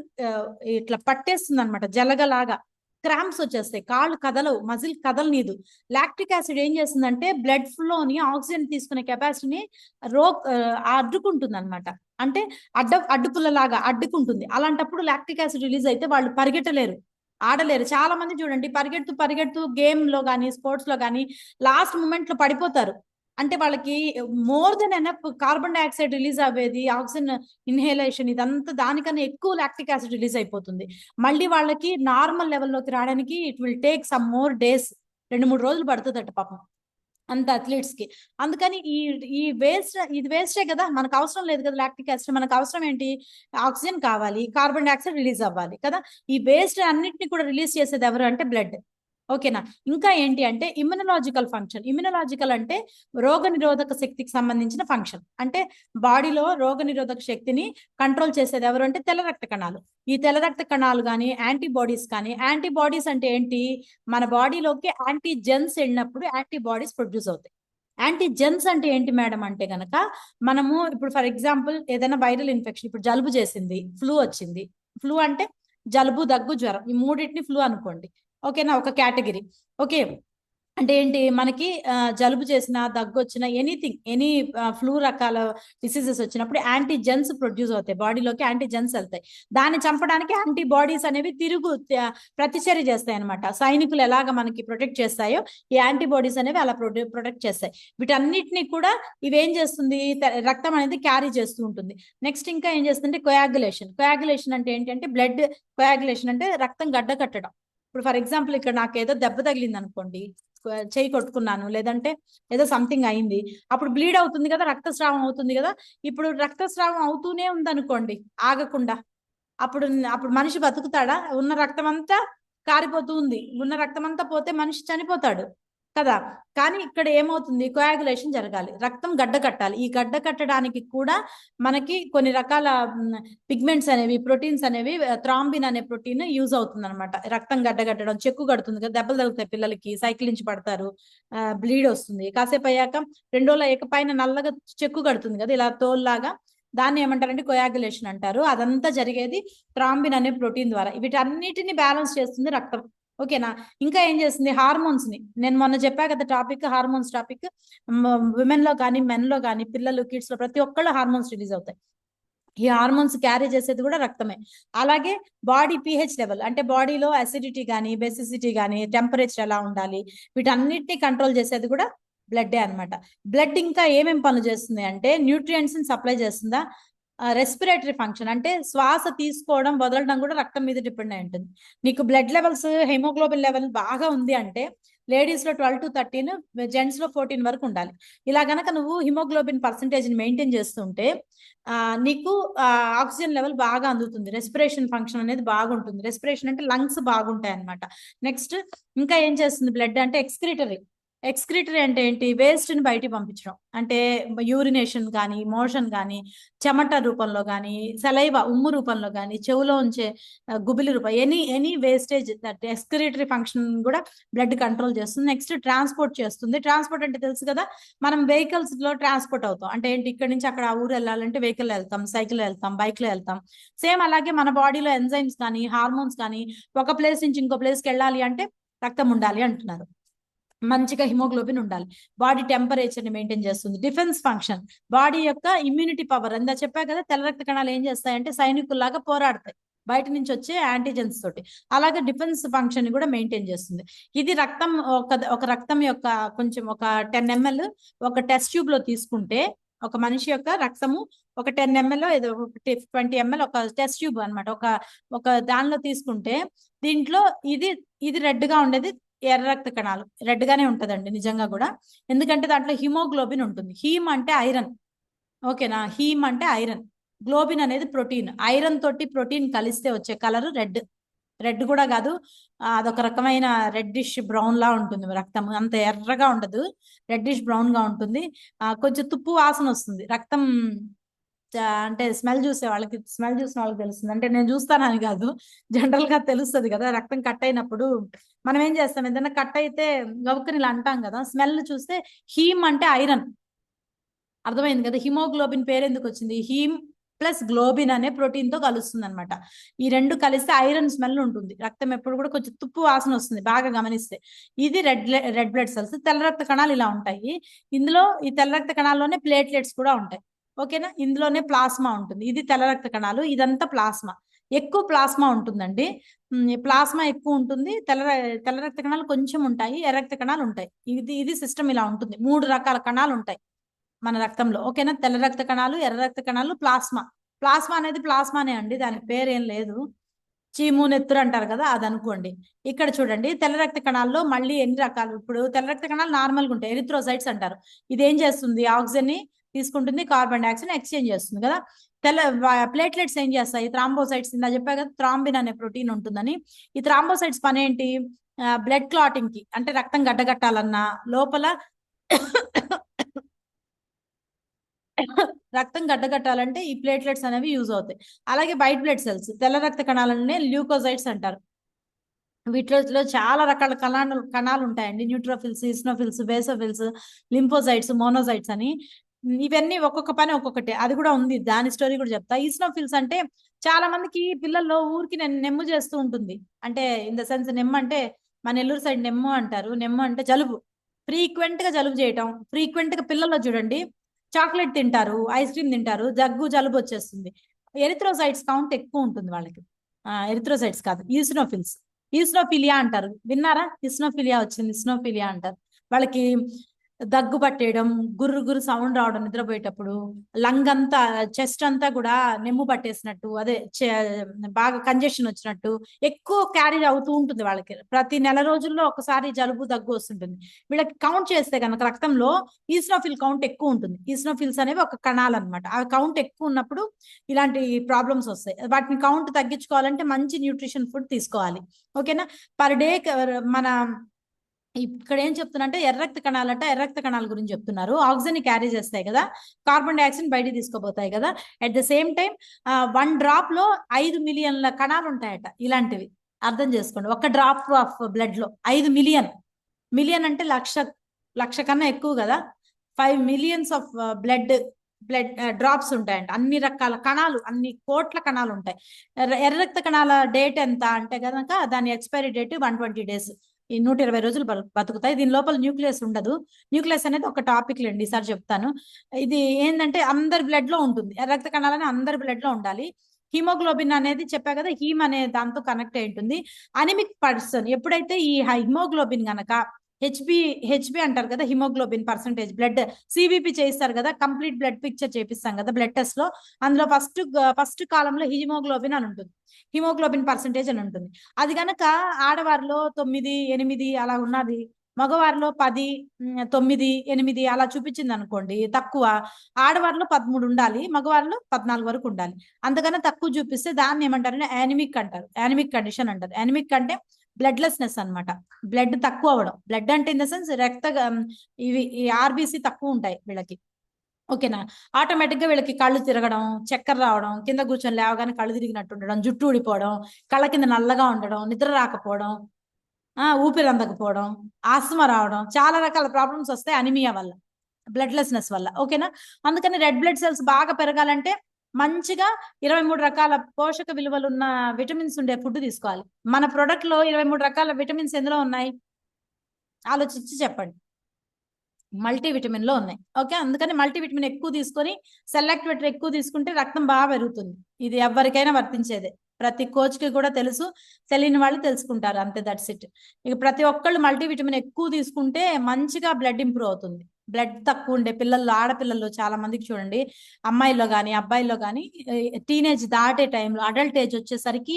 ఇట్లా పట్టేస్తుంది అనమాట, జలగలాగా క్రాంప్స్ వచ్చేస్తాయి, కాళ్ళు కదలవు, మజిల్ కదలనీదు. లాక్టిక్ యాసిడ్ ఏం చేస్తుందంటే బ్లడ్ ఫ్లోని, ఆక్సిజన్ తీసుకునే కెపాసిటీని అడ్డుకుంటుంది అనమాట. అంటే అడ్డుపుల్లలాగా అడ్డుకుంటుంది. అలాంటప్పుడు లాక్టిక్ యాసిడ్ రిలీజ్ అయితే వాళ్ళు పరిగెట్టలేరు, ఆడలేరు. చాలా మంది చూడండి పరిగెడుతూ పరిగెడుతూ గేమ్ లో కానీ, స్పోర్ట్స్ లో కానీ లాస్ట్ మూమెంట్ లో పడిపోతారు. అంటే వాళ్ళకి more than enough carbon dioxide release అవ్వేది, ఆక్సిజన్ ఇన్హేలేషన్, ఇదంతా దానికన్నా ఎక్కువ లాక్టిక్ యాసిడ్ రిలీజ్ అయిపోతుంది. మళ్ళీ వాళ్ళకి నార్మల్ లెవెల్లోకి రావడానికి it will take some more days, 2-3 రోజులు పడుతుందట పాపం అంత అథ్లీట్స్ కి. అందుకని ఈ ఇది వేస్టే కదా, మనకు అవసరం లేదు కదా లాక్టిక్ యాసిడ్. మనకు అవసరం ఏంటి, ఆక్సిజన్ కావాలి, కార్బన్ డైఆక్సైడ్ రిలీజ్ అవ్వాలి కదా. ఈ వేస్ట్ అన్నిటిని కూడా రిలీజ్ చేసేది ఎవరు అంటే బ్లడ్. ఓకేనా, ఇంకా ఏంటి అంటే ఇమ్యునలాజికల్ ఫంక్షన్. ఇమ్యునలాజికల్ అంటే రోగ నిరోధక శక్తికి సంబంధించిన ఫంక్షన్. అంటే బాడీలో రోగ నిరోధక శక్తిని కంట్రోల్ చేసేది ఎవరు అంటే తెల్ల రక్త కణాలు. ఈ తెల్ల రక్త కణాలు కానీ, యాంటీబాడీస్ కానీ, యాంటీబాడీస్ అంటే ఏంటి, మన బాడీలోకి యాంటీజెన్స్ వెళ్ళినప్పుడు యాంటీబాడీస్ ప్రొడ్యూస్ అవుతాయి. యాంటీజెన్స్ అంటే ఏంటి మేడం అంటే గనక, మనము ఇప్పుడు ఫర్ ఎగ్జాంపుల్ ఏదైనా వైరల్ ఇన్ఫెక్షన్, ఇప్పుడు జలుబు చేసింది, ఫ్లూ వచ్చింది, ఫ్లూ అంటే జలుబు, దగ్గు, జ్వరం, ఈ మూడింటిని ఫ్లూ అనుకోండి. ఓకేనా, ఒక కేటగిరీ. ఓకే, అంటే ఏంటి, మనకి జలుబు చేసిన, దగ్గు వచ్చిన, ఎనీ ఫ్లూ రకాల డిసీజెస్ వచ్చినప్పుడు యాంటీజెన్స్ ప్రొడ్యూస్ అవుతాయి, బాడీలోకి యాంటీజెన్స్ వెళ్తాయి. దాన్ని చంపడానికి యాంటీబాడీస్ అనేవి ప్రతిచర్య చేస్తాయి అనమాట. సైనికులు ఎలాగ మనకి ప్రొటెక్ట్ చేస్తాయో ఈ యాంటీబాడీస్ అనేవి అలా ప్రొటెక్ట్ చేస్తాయి. వీటన్నిటిని కూడా ఇవేం చేస్తుంది, రక్తం అనేది క్యారీ చేస్తూ ఉంటుంది. నెక్స్ట్ ఇంకా ఏం చేస్తుందంటే కోయాగులేషన్. కోయాగులేషన్ అంటే ఏంటి అంటే బ్లడ్ కోయాగులేషన్ అంటే రక్తం గడ్డ కట్టడం. ఇప్పుడు ఫర్ ఎగ్జాంపుల్ ఇక్కడ నాకు ఏదో దెబ్బ తగిలింది అనుకోండి, చేయి కొట్టుకున్నాను, లేదంటే ఏదో సంథింగ్ అయింది, అప్పుడు బ్లీడ్ అవుతుంది కదా, రక్తస్రావం అవుతుంది కదా. ఇప్పుడు రక్తస్రావం అవుతూనే ఉంది అనుకోండి ఆగకుండా, అప్పుడు మనిషి బతుకుతాడా? ఉన్న రక్తం అంతా కారిపోతూ ఉంది, ఉన్న రక్తం అంతా పోతే మనిషి చనిపోతాడు కదా. కానీ ఇక్కడ ఏమవుతుంది, కోయాగులేషన్ జరగాలి, రక్తం గడ్డ కట్టాలి. ఈ గడ్డ కట్టడానికి కూడా మనకి కొన్ని రకాల పిగ్మెంట్స్ అనేవి, ప్రోటీన్స్ అనేవి, థ్రాంబిన్ అనే ప్రోటీన్ యూజ్ అవుతుంది అనమాట. రక్తం గడ్డ కట్టడం, చెక్కు కడుతుంది కదా, దెబ్బలు తగులుతాయి పిల్లలకి, సైకిల్ నుంచి పడతారు, బ్లీడ్ వస్తుంది, కాసేపు అయ్యాక 2 రోజులు అయ్యాక పైన నల్లగా చెక్కు కడుతుంది కదా, ఇలా తోల్లాగా, దాన్ని ఏమంటారంటే కోయాగులేషన్ అంటారు. అదంతా జరిగేది థ్రాంబిన్ అనే ప్రోటీన్ ద్వారా. వీటన్నిటిని బ్యాలెన్స్ చేస్తుంది రక్తం. ఓకేనా, ఇంకా ఏం చేస్తుంది, హార్మోన్స్ ని, నేను మొన్న చెప్పా కదా టాపిక్, హార్మోన్స్ టాపిక్. విమెన్ లో కానీ, మెన్ లో కానీ, పిల్లలు, కిడ్స్ లో ప్రతి ఒక్కళ్ళు హార్మోన్స్ రిలీజ్ అవుతాయి. ఈ హార్మోన్స్ క్యారీ చేసేది కూడా రక్తమే. అలాగే బాడీ pH లెవెల్, అంటే బాడీలో అసిడిటీ కానీ, బెసిసిటీ కానీ, టెంపరేచర్ ఎలా ఉండాలి, వీటన్నిటిని కంట్రోల్ చేసేది కూడా బ్లడ్డే అనమాట. బ్లడ్ ఇంకా ఏమేం పనులు చేస్తుంది అంటే న్యూట్రియంట్స్ ని సప్లై చేస్తుందా, రెస్పిరేటరీ ఫంక్షన్ అంటే శ్వాస తీసుకోవడం వదలడం కూడా రక్తం మీద డిపెండ్ అయి ఉంటుంది. నీకు బ్లడ్ లెవెల్స్ హెమోగ్లోబిన్ లెవెల్ బాగా ఉంది అంటే లేడీస్ లో 12 to 13, జెంట్స్ లో 14 వరకు ఉండాలి. ఇలా గనక నువ్వు హిమోగ్లోబిన్ పర్సంటేజ్ మెయింటైన్ చేస్తుంటే నీకు ఆక్సిజన్ లెవెల్ బాగా అందుతుంది, రెస్పిరేషన్ ఫంక్షన్ అనేది బాగుంటుంది. రెస్పిరేషన్ అంటే లంగ్స్ బాగుంటాయి అనమాట. నెక్స్ట్ ఇంకా ఏం చేస్తుంది బ్లడ్ అంటే ఎక్స్క్రీటరీ అంటే ఏంటి, వేస్ట్ ని బయటికి పంపించడం. అంటే యూరినేషన్ కానీ, మోషన్ కానీ, చెమట రూపంలో కానీ, సలైవా ఉమ్ము రూపంలో కానీ, చెవులో ఉంచే గుబిలి రూపం, any wastage that excretory function కూడా బ్లడ్ కంట్రోల్ చేస్తుంది. నెక్స్ట్ ట్రాన్స్పోర్ట్ చేస్తుంది. ట్రాన్స్పోర్ట్ అంటే తెలుసు కదా, మనం వెహికల్స్ లో ట్రాన్స్పోర్ట్ అవుతాం. అంటే ఏంటి, ఇక్కడ నుంచి అక్కడ ఊరు వెళ్ళాలంటే వెహికల్ వెళ్తాం, సైకిల్ వెళ్తాం, బైక్ లో వెళ్తాం. సేమ్ అలాగే మన బాడీలో ఎంజైమ్స్ కానీ, హార్మోన్స్ కానీ ఒక ప్లేస్ నుంచి ఇంకో ప్లేస్కి వెళ్ళాలి అంటే రక్తం ఉండాలి అంటున్నారు. మంచిగా హిమోగ్లోబిన్ ఉండాలి. బాడీ టెంపరేచర్ ని మెయింటైన్ చేస్తుంది. డిఫెన్స్ ఫంక్షన్, బాడీ యొక్క ఇమ్యూనిటీ పవర్, అందా చెప్పా కదా, తెల్ల రక్త కణాలు ఏం చేస్తాయంటే సైనికుల్లాగా పోరాడతాయి బయట నుంచి వచ్చే యాంటీజెన్స్ తోటి. అలాగే డిఫెన్స్ ఫంక్షన్ కూడా మెయింటైన్ చేస్తుంది. ఇది రక్తం ఒక రక్తం యొక్క కొంచెం ఒక 10 ml ఒక టెస్ట్ ట్యూబ్ లో తీసుకుంటే, ఒక మనిషి యొక్క రక్తము ఒక 10 ml ఏదో 20 ml ఒక టెస్ట్ ట్యూబ్ అనమాట, ఒక దానిలో తీసుకుంటే దీంట్లో ఇది రెడ్ గా ఉండేది ఎర్ర రక్త కణాలు, రెడ్ గానే ఉంటదండి నిజంగా కూడా. ఎందుకంటే దాంట్లో హిమోగ్లోబిన్ ఉంటుంది. హీమ్ అంటే ఐరన్, ఓకేనా, హీమ్ అంటే ఐరన్, గ్లోబిన్ అనేది ప్రోటీన్. ఐరన్ తోటి ప్రోటీన్ కలిస్తే వచ్చే కలర్ రెడ్ కూడా కాదు, అదొక రకమైన రెడ్డిష్ బ్రౌన్ లా ఉంటుంది రక్తం. అంత ఎర్రగా ఉండదు, రెడ్డిష్ బ్రౌన్ గా ఉంటుంది. కొంచెం తుప్పు వాసన వస్తుంది రక్తం. అంటే స్మెల్ చూసిన వాళ్ళకి తెలుస్తుంది. అంటే నేను చూస్తానని కాదు, జనరల్ గా తెలుస్తుంది కదా. రక్తం కట్ అయినప్పుడు మనం ఏం చేస్తాం, ఏదైనా కట్ అయితే గబుక్కని ఇలా అంటాం కదా, స్మెల్ చూస్తే హీమ్ అంటే ఐరన్, అర్థమైంది కదా. హిమోగ్లోబిన్ పేరు ఎందుకు వచ్చింది, హీమ్ ప్లస్ గ్లోబిన్ అనే ప్రోటీన్ తో కలుస్తుంది అనమాట. ఈ రెండు కలిస్తే ఐరన్ స్మెల్ ఉంటుంది. రక్తం ఎప్పుడు కూడా కొంచెం తుప్పు వాసన వస్తుంది బాగా గమనిస్తే. ఇది రెడ్ బ్లడ్ సెల్స్. తెల్ల రక్త కణాలు ఇలా ఉంటాయి. ఇందులో ఈ తెల్ల రక్త కణాల్లోనే ప్లేట్లెట్స్ కూడా ఉంటాయి, ఓకేనా. ఇందులోనే ప్లాస్మా ఉంటుంది. ఇది తెల్ల రక్త కణాలు, ఇదంతా ప్లాస్మా. ఎక్కువ ప్లాస్మా ఉంటుందండి. ప్లాస్మా ఎక్కువ ఉంటుంది. తెల్ల రక్త కణాలు కొంచెం ఉంటాయి, ఎర్ర రక్త కణాలు ఉంటాయి. ఇది సిస్టమ్ ఇలా ఉంటుంది. 3 రకాల కణాలు ఉంటాయి మన రక్తంలో, ఓకేనా. తెల్ల రక్త కణాలు, ఎర్ర రక్త కణాలు, ప్లాస్మా అనేది ప్లాస్మానే అండి, దానికి పేరేం లేదు. చీము నెత్తురు అంటారు కదా, అది అనుకోండి. ఇక్కడ చూడండి, తెల్ల రక్త కణాల్లో మళ్ళీ ఎన్ని రకాలు. ఇప్పుడు తెల్ల రక్త కణాలు నార్మల్గా ఉంటాయి, ఎరిథ్రోసైట్స్ అంటారు. ఇది ఏం చేస్తుంది, ఆక్సిజన్ ని తీసుకుంటుంది, కార్బన్ డైఆక్సైడ్ ఎక్స్చేంజ్ చేస్తుంది కదా. ప్లేట్లెట్స్ ఏం చేస్తాయి, థ్రాంబోసైట్స్, ఇందా చెప్పా కదా, థ్రాంబిన్ అనే ప్రోటీన్ ఉంటుందని. ఈ థ్రాంబోసైట్స్ పని ఏంటి, బ్లడ్ క్లాటింగ్ కి, అంటే రక్తం గడ్డగట్టాలన్నా లోపల రక్తం గడ్డగట్టాలంటే ఈ ప్లేట్లెట్స్ అనేవి యూజ్ అవుతాయి. అలాగే వైట్ బ్లడ్ సెల్స్, తెల్ల రక్త కణాలనే ల్యూకోసైట్స్ అంటారు. వీటిలో చాలా రకాల కణాలు ఉంటాయండి. Neutrophils, eosinophils, basophils, lymphocytes, monocytes అని. ఇవన్నీ ఒక్కొక్క పని ఒక్కొక్కటి, అది కూడా ఉంది, దాని స్టోరీ కూడా చెప్తా. ఈస్నోఫిల్స్ అంటే చాలా మందికి పిల్లల్లో ఊరికి నెమ్ము చేస్తూ ఉంటుంది. అంటే ఇన్ ద సెన్స్, నెమ్ము అంటే మన నెల్లూరు సైడ్ నెమ్ము అంటారు. నెమ్ము అంటే జలుబు, ఫ్రీక్వెంట్ గా జలుబు చేయటం. ఫ్రీక్వెంట్ గా పిల్లల్లో చూడండి, చాక్లెట్ తింటారు, ఐస్ క్రీమ్ తింటారు, జలుబు వచ్చేస్తుంది. ఎరిథ్రోసైట్స్ కౌంట్ ఎక్కువ ఉంటుంది వాళ్ళకి. ఎరిథ్రోసైట్స్ కాదు, ఈస్నోఫిలియా అంటారు. విన్నారా, ఇస్నోఫిలియా వచ్చింది, ఇస్నోఫిలియా అంటారు. వాళ్ళకి దగ్గు పట్టేయడం, గుర్రు సౌండ్ రావడం నిద్రపోయేటప్పుడు, లంగ్ అంతా, చెస్ట్ అంతా కూడా నెమ్ము పట్టేసినట్టు, అదే బాగా కంజెషన్ వచ్చినట్టు ఎక్కువ క్యారీ అవుతూ ఉంటుంది వాళ్ళకి. ప్రతి నెల రోజుల్లో ఒకసారి జలుబు దగ్గు వస్తుంటుంది. వీళ్ళకి కౌంట్ చేస్తే కనుక రక్తంలో ఈస్నోఫిల్ కౌంట్ ఎక్కువ ఉంటుంది. ఈస్నోఫిల్స్ అనేవి ఒక కణాలు అనమాట. ఆ కౌంట్ ఎక్కువ ఉన్నప్పుడు ఇలాంటి ప్రాబ్లమ్స్ వస్తాయి. వాటిని కౌంట్ తగ్గించుకోవాలంటే మంచి న్యూట్రిషన్ ఫుడ్ తీసుకోవాలి, ఓకేనా. పర్ డే మన ఇక్కడ ఏం చెప్తున్నా, ఎర్ర రక్త కణాలంట, ఎర్ర రక్త కణాల గురించి చెప్తున్నారు. ఆక్సిజన్ క్యారీ చేస్తాయి కదా, కార్బన్ డైఆక్సైడ్ బయట తీసుకోపోతాయి కదా. At the same time 1 drop లో 5 మిలియన్ల కణాలు ఉంటాయట. ఇలాంటివి అర్థం చేసుకోండి. ఒక డ్రాప్ ఆఫ్ బ్లడ్ లో 5 మిలియన్ అంటే లక్ష కన్నా ఎక్కువ కదా. 5 మిలియన్స్ ఆఫ్ బ్లడ్ డ్రాప్స్ ఉంటాయంట. అన్ని రకాల కణాలు, అన్ని కోట్ల కణాలు ఉంటాయి. ఎర్ర రక్త కణాల డేట్ ఎంత అంటే కనుక, దాని ఎక్స్పైరీ డేట్ 120 days, ఈ 120 రోజులు బతుకుతాయి. దీని లోపల న్యూక్లియస్ ఉండదు. న్యూక్లియస్ అనేది ఒక టాపిక్ లేండి, ఈసారి చెప్తాను. ఇది ఏంటంటే అందరి బ్లడ్ లో ఉంటుంది. ఎర్ర రక్త కణాలని అందరి బ్లడ్ లో ఉండాలి. హిమోగ్లోబిన్ అనేది చెప్పా కదా, హీమ్ అనే దాంతో కనెక్ట్ అయి ఉంటుంది. అనిమిక్ పర్సన్ ఎప్పుడైతే ఈ హిమోగ్లోబిన్ గనక హెచ్బి అంటారు కదా, హిమోగ్లోబిన్ పర్సంటేజ్. బ్లడ్ సిబిపి చేయిస్తారు కదా, కంప్లీట్ బ్లడ్ పిక్చర్ చేపిస్తాం కదా బ్లడ్ టెస్ట్ లో. అందులో ఫస్ట్ కాలంలో హిమోగ్లోబిన్ అని ఉంటుంది, హిమోగ్లోబిన్ పర్సంటేజ్ అని ఉంటుంది. అది కనుక ఆడవారిలో 9, 8 అలా ఉన్నది, మగవారిలో 10, 9, 8 అలా చూపించింది అనుకోండి తక్కువ, ఆడవారిలో 13 ఉండాలి, మగవారిలో 14 వరకు ఉండాలి. అంతకన్నా తక్కువ చూపిస్తే దాన్ని ఏమంటారంటే యానిమిక్ అంటారు, యానిమిక్ కండిషన్ అంటారు. యానిమిక్ అంటే బ్లడ్లెస్నెస్ అనమాట, బ్లడ్ తక్కువ అవ్వడం. బ్లడ్ అంటే ఇన్ ద సెన్స్ ఇవి ఆర్బీసీ తక్కువ ఉంటాయి వీళ్ళకి, ఓకేనా. ఆటోమేటిక్ గా వీళ్ళకి కళ్ళు తిరగడం, చక్కెర రావడం, కింద కూర్చొని లేవగానే కళ్ళు తిరిగినట్టు ఉండడం, జుట్టు ఊడిపోవడం, కళ్ళ కింద నల్లగా ఉండడం, నిద్ర రాకపోవడం, ఊపిరి అందకపోవడం, ఆస్తమా రావడం, చాలా రకాల ప్రాబ్లమ్స్ వస్తాయి అనిమియా వల్ల, బ్లడ్లెస్నెస్ వల్ల, ఓకేనా. అందుకని రెడ్ బ్లడ్ సెల్స్ బాగా పెరగాలంటే మంచిగా 23 రకాల పోషక విలువలు ఉన్న విటమిన్స్ ఉండే ఫుడ్ తీసుకోవాలి. మన ప్రొడక్ట్ లో 23 రకాల విటమిన్స్ ఎందులో ఉన్నాయి ఆలోచించి చెప్పండి. మల్టీవిటమిన్ లో ఉన్నాయి, ఓకే. అందుకని మల్టీవిటమిన్ ఎక్కువ తీసుకొని సెలెక్ట్ వాటర్ ఎక్కువ తీసుకుంటే రక్తం బాగా పెరుగుతుంది. ఇది ఎవరికైనా వర్తించేదే, ప్రతి కోచ్ కి కూడా తెలుసు, తెలియని వాళ్ళు తెలుసుకుంటారు అంతే, దట్స్ ఇట్. ఇక ప్రతి ఒక్కళ్ళు మల్టీవిటమిన్ ఎక్కువ తీసుకుంటే మంచిగా బ్లడ్ ఇంప్రూవ్ అవుతుంది. బ్లడ్ తక్కువ ఉండే పిల్లల్లో, ఆడపిల్లల్లో చాలా మందికి చూడండి, అమ్మాయిల్లో కానీ అబ్బాయిల్లో కానీ టీనేజ్ దాటే టైంలో, అడల్ట్ ఏజ్ వచ్చేసరికి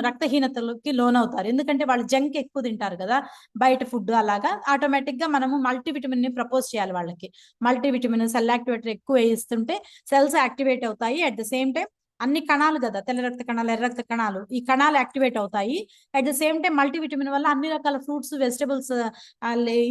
రక్తహీనతలకి లోనవుతారు. ఎందుకంటే వాళ్ళు జంక్ ఎక్కువ తింటారు కదా, బయట ఫుడ్. అలాగా ఆటోమేటిక్ గా మనము మల్టీవిటమిన్ ని ప్రపోజ్ చేయాలి వాళ్ళకి. మల్టీవిటమిన్ సెల్ యాక్టివేటర్ ఎక్కువ వేయిస్తుంటే సెల్స్ యాక్టివేట్ అవుతాయి. అట్ ద సేమ్ టైం అన్ని కణాలు కదా, తెల్ల రక్త కణాలు, ఎర్ర రక్త కణాలు, ఈ కణాలు యాక్టివేట్ అవుతాయి. At the same time multivitamin వల్ల అన్ని రకాల ఫ్రూట్స్, వెజిటబుల్స్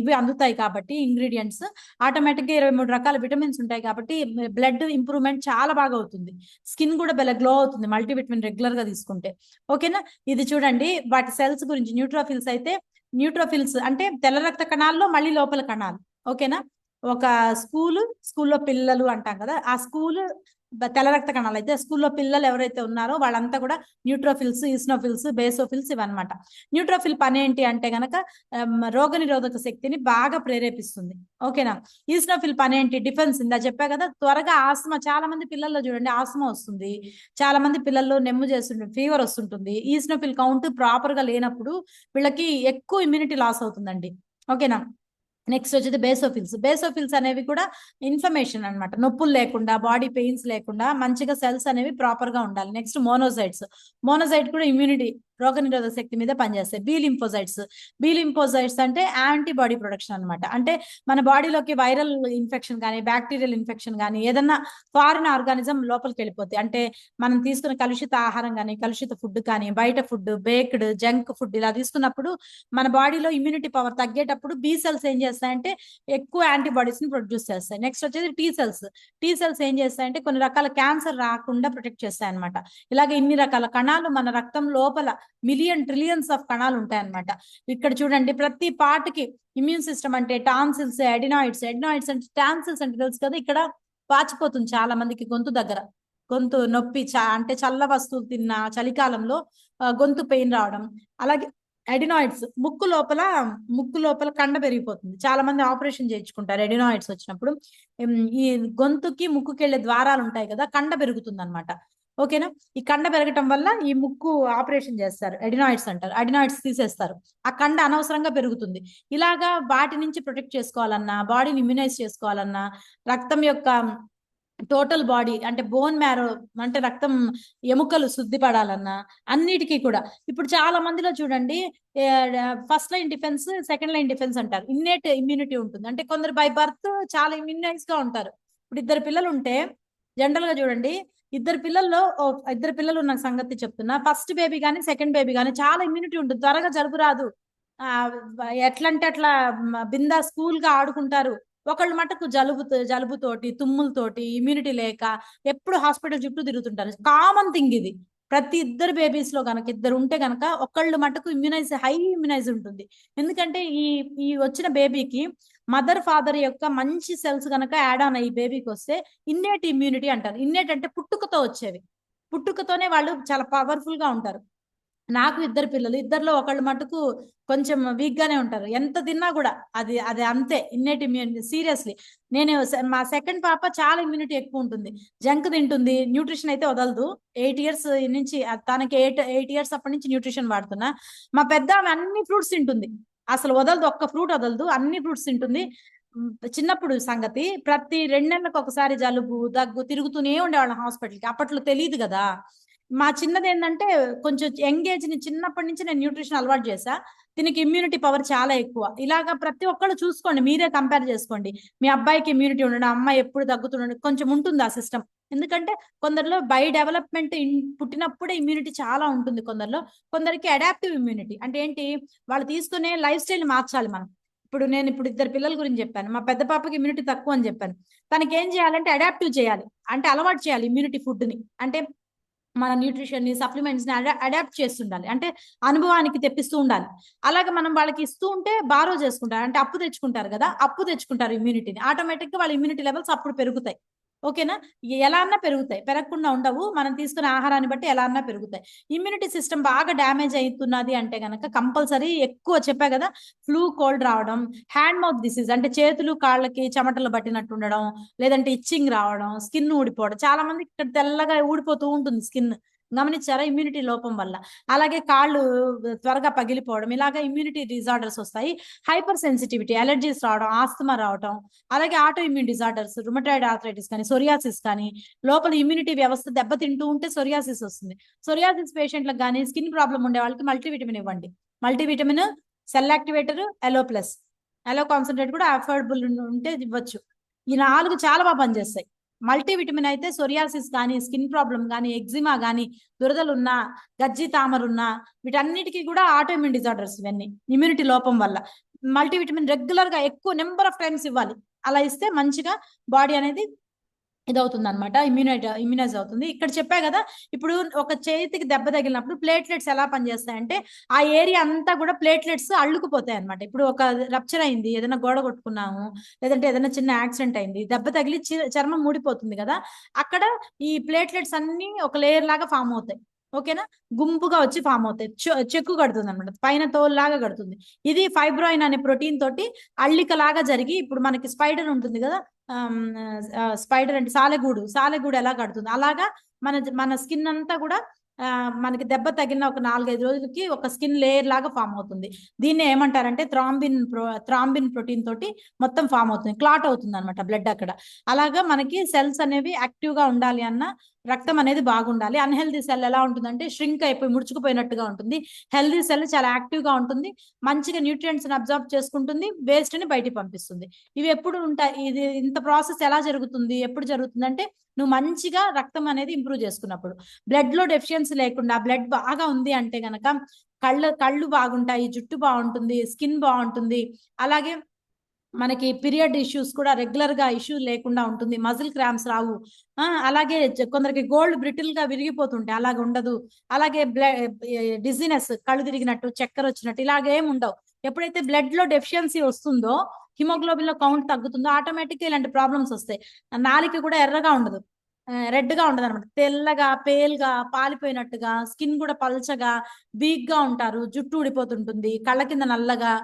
ఇవి అందుతాయి కాబట్టి ఇంగ్రీడియంట్స్, ఆటోమేటిక్ గా 23 రకాల విటమిన్స్ ఉంటాయి కాబట్టి బ్లడ్ ఇంప్రూవ్మెంట్ చాలా బాగా అవుతుంది. స్కిన్ కూడా బెల గ్లో అవుతుంది మల్టీవిటమిన్ రెగ్యులర్ గా తీసుకుంటే, ఓకేనా. ఇది చూడండి వాటి సెల్స్ గురించి. న్యూట్రోఫిల్స్ అయితే, న్యూట్రోఫిల్స్ అంటే తెల్ల రక్త కణాల్లో మళ్ళీ లోపల కణాలు, ఓకేనా. ఒక స్కూల్లో పిల్లలు అంటాం కదా, ఆ స్కూల్ తెల్ల రక్త కణాలు అయితే, స్కూల్లో పిల్లలు ఎవరైతే ఉన్నారో వాళ్ళంతా కూడా న్యూట్రోఫిల్స్, ఈస్నోఫిల్స్, బేసోఫిల్స్ ఇవన్నమాట. న్యూట్రోఫిల్ పని ఏంటి అంటే గనక రోగనిరోధక శక్తిని బాగా ప్రేరేపిస్తుంది, ఓకేనా. ఈస్నోఫిల్ పని ఏంటి, డిఫెన్స్. ఇందా చెప్పా కదా, త్వరగా ఆస్తమా, చాలా మంది పిల్లల్లో చూడండి ఆస్తమా వస్తుంది, చాలా మంది పిల్లల్లో నెమ్ము చేస్తుంటుంది, ఫీవర్ వస్తుంటుంది. ఈస్నోఫిల్ కౌంట్ ప్రాపర్ గా లేనప్పుడు వీళ్ళకి ఎక్కువ ఇమ్యూనిటీ లాస్ అవుతుందండి, ఓకేనా. నెక్స్ట్ వచ్చేది బేసోఫిల్స్ అనేవి కూడా ఇన్ఫర్మేషన్ అనమాట, నొప్పులు లేకుండా, బాడీ పెయిన్స్ లేకుండా మంచిగా సెల్స్ అనేవి ప్రాపర్ గా ఉండాలి. నెక్స్ట్ మోనోసైట్ కూడా ఇమ్యూనిటీ, రోగనిరోధక శక్తి మీద పనిచేస్తాయి. బి లింఫోసైట్స్ అంటే యాంటీబాడీ ప్రొడక్షన్ అనమాట. అంటే మన బాడీలోకి వైరల్ ఇన్ఫెక్షన్ కానీ, బ్యాక్టీరియల్ ఇన్ఫెక్షన్ కానీ, ఏదన్నా ఫారిన్ ఆర్గానిజం లోపలికి వెళ్ళిపోతాయి. అంటే మనం తీసుకున్న కలుషిత ఆహారం కానీ, కలుషిత ఫుడ్ కానీ, బయట ఫుడ్, బేక్డ్, జంక్ ఫుడ్ ఇలా తీసుకున్నప్పుడు మన బాడీలో ఇమ్యూనిటీ పవర్ తగ్గేటప్పుడు బి సెల్స్ ఏం చేస్తాయంటే ఎక్కువ యాంటీబాడీస్ ని ప్రొడ్యూస్ చేస్తాయి. నెక్స్ట్ వచ్చేది టీ సెల్స్ ఏం చేస్తాయంటే కొన్ని రకాల క్యాన్సర్ రాకుండా ప్రొటెక్ట్ చేస్తాయి అనమాట. ఇలాగే ఇన్ని రకాల కణాలు మన రక్తం లోపల ట్రిలియన్స్ ఆఫ్ కణాలు ఉంటాయి అనమాట. ఇక్కడ చూడండి ప్రతి పార్ట్ కి ఇమ్యూన్ సిస్టమ్ అంటే టాన్సిల్స్, ఎడినాయిడ్స్ అంటే టాన్సిల్స్ అంటే తెలుసు కదా, ఇక్కడ పాచిపోతుంది చాలా మందికి గొంతు దగ్గర, గొంతు నొప్పి, అంటే చల్ల వస్తువులు తిన్న చలికాలంలో గొంతు పెయిన్ రావడం. అలాగే ఎడినాయిడ్స్, ముక్కు లోపల కండ పెరిగిపోతుంది, చాలా మంది ఆపరేషన్ చేయించుకుంటారు ఎడినాయిడ్స్ వచ్చినప్పుడు. ఈ గొంతుకి ముక్కుకి వెళ్ళే ద్వారాలు ఉంటాయి కదా, కండ పెరుగుతుంది అనమాట, ఓకేనా. ఈ కండ పెరగటం వల్ల ఈ ముక్కు ఆపరేషన్ చేస్తారు, ఎడినాయిడ్స్ అంటారు, ఎడినాయిడ్స్ తీసేస్తారు, ఆ కండ అనవసరంగా పెరుగుతుంది. ఇలాగా వాటి నుంచి ప్రొటెక్ట్ చేసుకోవాలన్నా, బాడీని ఇమ్యునైజ్ చేసుకోవాలన్నా, రక్తం యొక్క టోటల్ బాడీ అంటే బోన్ మ్యారో అంటే రక్తం ఎముకలు శుద్ధి పడాలన్నా, అన్నిటికీ కూడా. ఇప్పుడు చాలా మందిలో చూడండి first line defence, second line defence అంటారు, ఇన్నేట్ ఇమ్యూనిటీ ఉంటుంది. అంటే కొందరు బై బర్త్ చాలా ఇమ్యూనైజ్ గా ఉంటారు. ఇప్పుడు ఇద్దరు పిల్లలు ఉంటే జనరల్ గా చూడండి, ఇద్దరు పిల్లలు ఉన్న సంగతి చెప్తున్నా, ఫస్ట్ బేబీ కానీ సెకండ్ బేబీ కానీ చాలా ఇమ్యూనిటీ ఉంటుంది, త్వరగా జలుబు రాదు, ఎట్లంటే అట్లా బిందా స్కూల్ గా ఆడుకుంటారు. ఒకళ్ళు మటుకు జలుబుతోటి, తుమ్ములతోటి, ఇమ్యూనిటీ లేక ఎప్పుడు హాస్పిటల్ చుట్టూ తిరుగుతుంటారు. కామన్ థింగ్ ఇది. ప్రతి ఇద్దరు బేబీస్ లో కనుక ఇద్దరు ఉంటే కనుక ఒకళ్ళు మటుకు హై ఇమ్యునైజ్ ఉంటుంది. ఎందుకంటే ఈ వచ్చిన బేబీకి మదర్ ఫాదర్ యొక్క మంచి సెల్స్ కనుక యాడ్ ఆన్ ఈ బేబీకి వస్తే ఇన్నేట్ ఇమ్యూనిటీ అంటారు. ఇన్నేట్ అంటే పుట్టుకతో వచ్చేవి, పుట్టుకతోనే వాళ్ళు చాలా పవర్ఫుల్ గా ఉంటారు. నాకు ఇద్దరు పిల్లలు, ఇద్దరిలో ఒకళ్ళు మటుకు కొంచెం వీక్ గానే ఉంటారు, ఎంత తిన్నా కూడా అది అంతే ఇన్నేట్ ఇమ్యూనిటీ. సీరియస్లీ మా సెకండ్ పాప చాలా ఇమ్యూనిటీ ఎక్కువ ఉంటుంది, జంక్ తింటుంది, న్యూట్రిషన్ అయితే వదలదు. 8 years నుంచి తనకి 8 years అప్పటి నుంచి న్యూట్రిషన్ వాడుతున్నా. మా పెద్ద ఆమె అన్ని ఫ్రూట్స్ తింటుంది, అసలు వదలదు, ఒక్క ఫ్రూట్ వదలదు, అన్ని ఫ్రూట్స్ తింటుంది. చిన్నప్పుడు సంగతి ప్రతి 2 నెలలకు ఒకసారి జలుబు దగ్గు తిరుగుతూనే ఉండేవాళ్ళం హాస్పిటల్కి. అప్పట్లో తెలియదు కదా. మా చిన్నది ఏంటంటే కొంచెం యంగ్ ని చిన్నప్పటి నుంచి నేను న్యూట్రిషన్ అలవాటు చేశా. దీనికి ఇమ్యూనిటీ పవర్ చాలా ఎక్కువ. ఇలాగా ప్రతి ఒక్కళ్ళు చూసుకోండి, మీరే కంపేర్ చేసుకోండి. మీ అబ్బాయికి ఇమ్యూనిటీ ఉండడం, అమ్మాయి ఎప్పుడు దగ్గుతుండడం కొంచెం ఉంటుంది ఆ సిస్టమ్. ఎందుకంటే కొందరిలో బై డెవలప్మెంట్ పుట్టినప్పుడే ఇమ్యూనిటీ చాలా ఉంటుంది కొందరిలో. కొందరికి అడాప్టివ్ ఇమ్యూనిటీ అంటే ఏంటి, వాళ్ళు తీసుకునే లైఫ్ స్టైల్ మార్చాలి మనం. నేను ఇప్పుడు 2 పిల్లల గురించి చెప్పాను. మా పెద్ద పాపకి ఇమ్యూనిటీ తక్కువ అని చెప్పాను. తనకి ఏం చేయాలంటే అడాప్టివ్ చేయాలి, అంటే అలవాటు చేయాలి ఇమ్యూనిటీ ఫుడ్ ని. అంటే మన న్యూట్రిషన్ ని సప్లిమెంట్స్ ని అడాప్ట్ చేస్తుండాలి, అంటే అనుభవానికి తెప్పిస్తూ ఉండాలి. అలాగే మనం వాళ్ళకి ఇస్తూ ఉంటే బారో చేసుకుంటారు, అంటే అప్పు తెచ్చుకుంటారు కదా, అప్పు తెచ్చుకుంటారు ఇమ్యూనిటీని. ఆటోమేటిక్ గా వాళ్ళ ఇమ్యూనిటీ లెవెల్స్ అప్పుడు పెరుగుతాయి. ఓకేనా. ఎలా అన్నా పెరుగుతాయి, పెరగకుండా ఉండవు. మనం తీసుకునే ఆహారాన్ని బట్టి ఎలా అన్నా పెరుగుతాయి. ఇమ్యూనిటీ సిస్టమ్ బాగా డ్యామేజ్ అవుతున్నది అంటే గనక కంపల్సరీ ఎక్కువ చెప్పా కదా, ఫ్లూ, కోల్డ్ రావడం, హ్యాండ్ మౌత్ డిసీజ్ అంటే చేతులు కాళ్ళకి చెమటలు పట్టినట్టు ఉండడం, లేదంటే ఇచ్చింగ్ రావడం, స్కిన్ ఊడిపోవడం. చాలా మంది ఇక్కడ తెల్లగా ఊడిపోతూ ఉంటుంది స్కిన్, గమనించారా, ఇమ్యూనిటీ లోపం వల్ల. అలాగే కాళ్ళు త్వరగా పగిలిపోవడం, ఇలాగా ఇమ్యూనిటీ డిజార్డర్స్ వస్తాయి. హైపర్ సెన్సిటివిటీ, అలర్జీస్ రావడం, ఆస్తమా రావడం, అలాగే auto immune disorders, rheumatoid arthritis కానీ, సొరియాసిస్ కానీ, లోపల ఇమ్యూనిటీ వ్యవస్థ దెబ్బతింటూ ఉంటే సొరియాసిస్ వస్తుంది. సొరియాసిస్ పేషెంట్లకు కానీ, స్కిన్ ప్రాబ్లం ఉండే వాళ్ళకి మల్టీవిటమిన్ ఇవ్వండి. మల్టీవిటమిన్, సెల్ యాక్టివేటర్, ఎలో ప్లస్, ఎలో కాన్సన్ట్రేట్ కూడా అఫోర్డబుల్ ఉంటే ఇవ్వచ్చు. ఈ 4 చాలా బాగా పనిచేస్తాయి. మల్టీవిటమిన్ అయితే సొరియాసిస్ కానీ, స్కిన్ ప్రాబ్లం కానీ, ఎగ్జిమా కానీ, దురదలున్నా, గజ్జి తామరున్నా, వీటన్నిటికీ కూడా ఆటో ఇమ్యూన్ డిజార్డర్స్ ఇవన్నీ ఇమ్యూనిటీ లోపం వల్ల. మల్టీవిటమిన్ రెగ్యులర్ గా ఎక్కువ నెంబర్ ఆఫ్ టైమ్స్ ఇవ్వాలి. అలా ఇస్తే మంచిగా బాడీ అనేది ఇదవుతుంది అనమాట, ఇమ్యూనైజ్ అవుతుంది. ఇక్కడ చెప్పా కదా, ఇప్పుడు ఒక చేతికి దెబ్బ తగిలినప్పుడు ప్లేట్లెట్స్ ఎలా పనిచేస్తాయంటే ఆ ఏరియా అంతా కూడా ప్లేట్లెట్స్ అల్లుకుపోతాయి అనమాట. ఇప్పుడు ఒక రప్చర్ అయింది, ఏదైనా గోడ కొట్టుకున్నాము, లేదంటే ఏదైనా చిన్న యాక్సిడెంట్ అయింది, దెబ్బ తగిలి చర్మం ఊడిపోతుంది కదా, అక్కడ ఈ ప్లేట్లెట్స్ అన్ని ఒక లేయర్ లాగా ఫామ్ అవుతాయి. ఓకేనా, గుంపుగా వచ్చి ఫామ్ అవుతాయి, చెక్కు కడుతుంది అనమాట, పైన తోలులాగా కడుతుంది. ఇది ఫైబ్రోయిన్ అనే ప్రోటీన్ తోటి అల్లిక లాగా జరిగి, ఇప్పుడు మనకి స్పైడర్ ఉంటుంది కదా, స్పైడర్ అంటే సాలెగూడు ఎలా కడుతుంది అలాగా మన మన స్కిన్ అంతా కూడా మనకి దెబ్బ తగిలిన ఒక 4-5 రోజులకి ఒక స్కిన్ లేయర్ లాగా ఫామ్ అవుతుంది. దీన్ని ఏమంటారంటే థ్రాంబిన్ ప్రోటీన్ తోటి మొత్తం ఫామ్ అవుతుంది, క్లాట్ అవుతుంది అనమాట బ్లడ్ అక్కడ. అలాగా మనకి సెల్స్ అనేవి యాక్టివ్ గా ఉండాలి అన్న, రక్తం అనేది బాగుండాలి. అన్హెల్దీ సెల్ ఎలా ఉంటుందంటే ష్రింక్ అయిపోయి ముడుచుకుపోయినట్టుగా ఉంటుంది. హెల్దీ సెల్ చాలా యాక్టివ్ గా ఉంటుంది, మంచిగా న్యూట్రియంట్స్ అబ్జర్వ్ చేసుకుంటుంది, వేస్ట్ ని బయటికి పంపిస్తుంది. ఇవి ఎప్పుడు ఉంటాయి, ఇది ఇంత ప్రాసెస్ ఎలా జరుగుతుంది, ఎప్పుడు జరుగుతుంది అంటే నువ్వు మంచిగా రక్తం అనేది ఇంప్రూవ్ చేసుకున్నప్పుడు. బ్లడ్ లో డెఫిషియన్సీ లేకుండా బ్లడ్ బాగా ఉంది అంటే గనక కళ్ళు బాగుంటాయి, జుట్టు బాగుంటుంది, స్కిన్ బాగుంటుంది. అలాగే మనకి పీరియడ్ ఇష్యూస్ కూడా రెగ్యులర్ గా ఇష్యూ లేకుండా ఉంటుంది, మజిల్ క్రాంప్స్ రావు. అలాగే కొందరికి గోల్డ్ బ్రిటిల్ గా విరిగిపోతుంటాయి, అలాగే ఉండదు. అలాగే డిజినెస్, కళ్ళు తిరిగినట్టు, చక్కెర వచ్చినట్టు ఇలాగేం ఉండవు. ఎప్పుడైతే బ్లడ్ లో డెఫిషియన్సీ వస్తుందో, హిమోగ్లోబిన్ లో కౌంట్ తగ్గుతుందో, ఆటోమేటిక్ గా ఇలాంటి ప్రాబ్లమ్స్ వస్తాయి. నాలిక కూడా ఎర్రగా ఉండదు, రెడ్ గా ఉండదు అనమాట, తెల్లగా పేల్గా పాలిపోయినట్టుగా, స్కిన్ కూడా పల్చగా వీక్ గా ఉంటారు, జుట్టు ఊడిపోతుంటుంది, కళ్ళ కింద నల్లగా.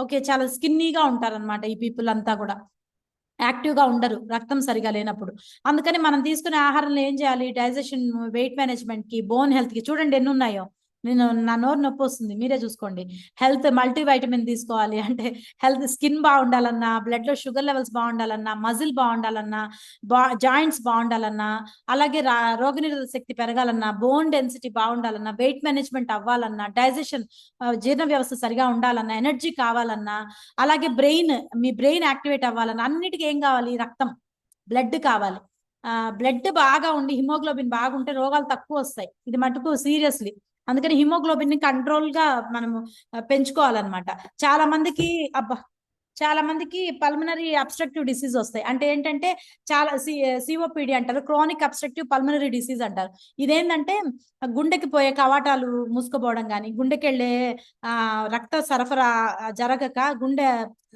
ఓకే, చాలా స్కిన్నీగా ఉంటారనమాట ఈ పీపుల్ అంతా కూడా, యాక్టివ్ గా ఉండరు రక్తం సరిగా లేనప్పుడు. అందుకని మనం తీసుకునే ఆహారంలో ఏం చేయాలి, డైజెషన్, వెయిట్ మేనేజ్మెంట్ కి, బోన్ హెల్త్ కి చూడండి ఎన్ని ఉన్నాయో. నా నోరు నొప్పి వస్తుంది, మీరే చూసుకోండి. హెల్త్ మల్టీవైటమిన్ తీసుకోవాలి అంటే, హెల్త్ స్కిన్ బాగుండాలన్నా, బ్లడ్ లో షుగర్ లెవెల్స్ బాగుండాలన్నా, మజిల్ బాగుండాలన్నా, జాయింట్స్ బాగుండాలన్నా, అలాగే రోగనిరోధక శక్తి పెరగాలన్నా, బోన్ డెన్సిటీ బాగుండాలన్నా, వెయిట్ మేనేజ్మెంట్ అవ్వాలన్నా, డైజెషన్, జీర్ణ వ్యవస్థ సరిగా ఉండాలన్నా, ఎనర్జీ కావాలన్నా, అలాగే మీ బ్రెయిన్ యాక్టివేట్ అవ్వాలన్నా, అన్నిటికీ ఏం కావాలి, రక్తం, బ్లడ్ కావాలి. బ్లడ్ బాగా ఉండి హిమోగ్లోబిన్ బాగుంటే రోగాలు తక్కువ వస్తాయి, ఇది మటుకు సీరియస్లీ. అందుకని హిమోగ్లోబిన్ ని కంట్రోల్ గా మనము పెంచుకోవాలన్నమాట. చాలా మందికి పల్మనరీ అబ్స్ట్రక్టివ్ డిసీజ్ వస్తాయి. అంటే ఏంటంటే చాలా సిఓపిడి అంటారు, క్రానిక్ అబ్స్ట్రక్టివ్ పల్మనరీ డిసీజ్ అంటారు. ఇదేంటంటే గుండెకి పోయే కవాటాలు మూసుకుపోవడం కానీ, గుండెకి వెళ్ళే రక్త సరఫరా జరగక గుండె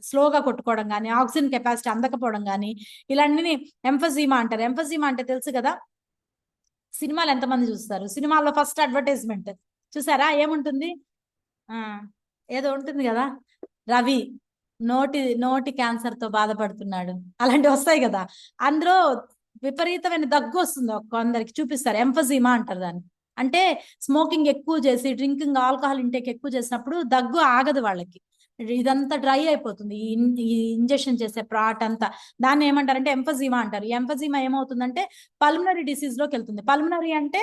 స్లోగా కొట్టుకోవడం కానీ, ఆక్సిజన్ కెపాసిటీ అందకపోవడం కానీ, ఇలాంటివి ఎంఫజీమా అంటారు. ఎంఫజీమా అంటే తెలుసు కదా, సినిమాలు ఎంతమంది చూస్తారు, సినిమాల్లో ఫస్ట్ అడ్వర్టైజ్మెంట్ చూసారా, ఏముంటుంది, ఏదో ఉంటుంది కదా, రవి నోటి క్యాన్సర్ తో బాధపడుతున్నాడు, అలాంటివి వస్తాయి కదా. అందులో విపరీతమైన దగ్గు వస్తుంది, కొందరికి చూపిస్తారు, ఎంఫజీమా అంటారు దాన్ని. అంటే స్మోకింగ్ ఎక్కువ చేసి, డ్రింకింగ్, ఆల్కహాల్ ఇంటేక్ ఎక్కువ చేసినప్పుడు దగ్గు ఆగదు వాళ్ళకి. ఇదంతా డ్రై అయిపోతుంది, ఈ ఇంజెక్షన్ చేసే ప్రాట్ అంతా. దాన్ని ఏమంటారంటే ఎంఫజీమా అంటారు. ఈ ఎంఫజీమా ఏమవుతుందంటే పల్మనరీ డిసీజ్ లోకి వెళ్తుంది. పల్మనరీ అంటే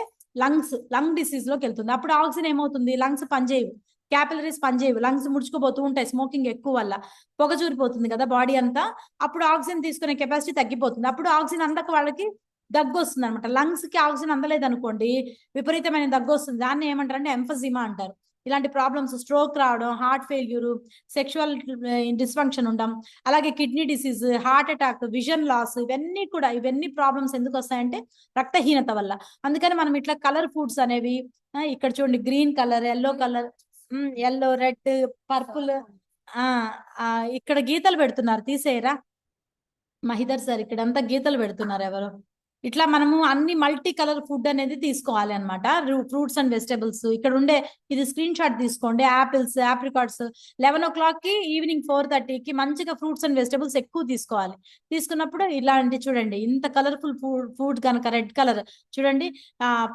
లంగ్ డిసీజ్ లోకి వెళ్తుంది. అప్పుడు ఆక్సిజన్ ఏమవుతుంది, లంగ్స్ పనిచేయవు, క్యాపిలరీస్ పనిచేయవు, లంగ్స్ ముడుచుకుపోతూ ఉంటాయి స్మోకింగ్ ఎక్కువ వల్ల, పొగ చూరిపోతుంది కదా బాడీ అంతా. అప్పుడు ఆక్సిజన్ తీసుకునే కెపాసిటీ తగ్గిపోతుంది. అప్పుడు ఆక్సిజన్ అందక వాళ్ళకి దగ్గు వస్తుంది అనమాట. లంగ్స్ కి ఆక్సిజన్ అందలేదు అనుకోండి, విపరీతమైన దగ్గు వస్తుంది. దాన్ని ఏమంటారంటే ఎంఫజీమా అంటారు. ఇలాంటి ప్రాబ్లమ్స్, స్ట్రోక్ రావడం, హార్ట్ ఫెయిల్యూర్, సెక్షువల్ డిస్ఫంక్షన్ ఉండడం, అలాగే kidney disease, heart attack, vision loss, ఇవన్నీ ప్రాబ్లమ్స్ ఎందుకు వస్తాయంటే రక్తహీనత వల్ల. అందుకని మనం ఇట్లా కలర్ ఫుడ్స్ అనేవి, ఇక్కడ చూడండి green colour, yellow colour, yellow, red, purple, ఇక్కడ గీతలు పెడుతున్నారు, తీసేయరా మహిదర్ సార్, ఇక్కడంతా గీతలు పెడుతున్నారు ఎవరు. ఇట్లా మనము అన్ని మల్టీ కలర్ ఫుడ్ అనేది తీసుకోవాలి అనమాట. ఫ్రూట్స్ అండ్ వెజిటబుల్స్ ఇక్కడ ఉండే, ఇది స్క్రీన్ షాట్ తీసుకోండి. యాపిల్స్, ఆప్రికాట్స్ 11 o'clock కి, ఈవినింగ్ 4:30కి మంచిగా ఫ్రూట్స్ అండ్ వెజిటబుల్స్ ఎక్కువ తీసుకోవాలి. తీసుకున్నప్పుడు ఇలాంటి చూడండి, ఇంత కలర్ఫుల్ ఫుడ్ కనుక, రెడ్ కలర్ చూడండి,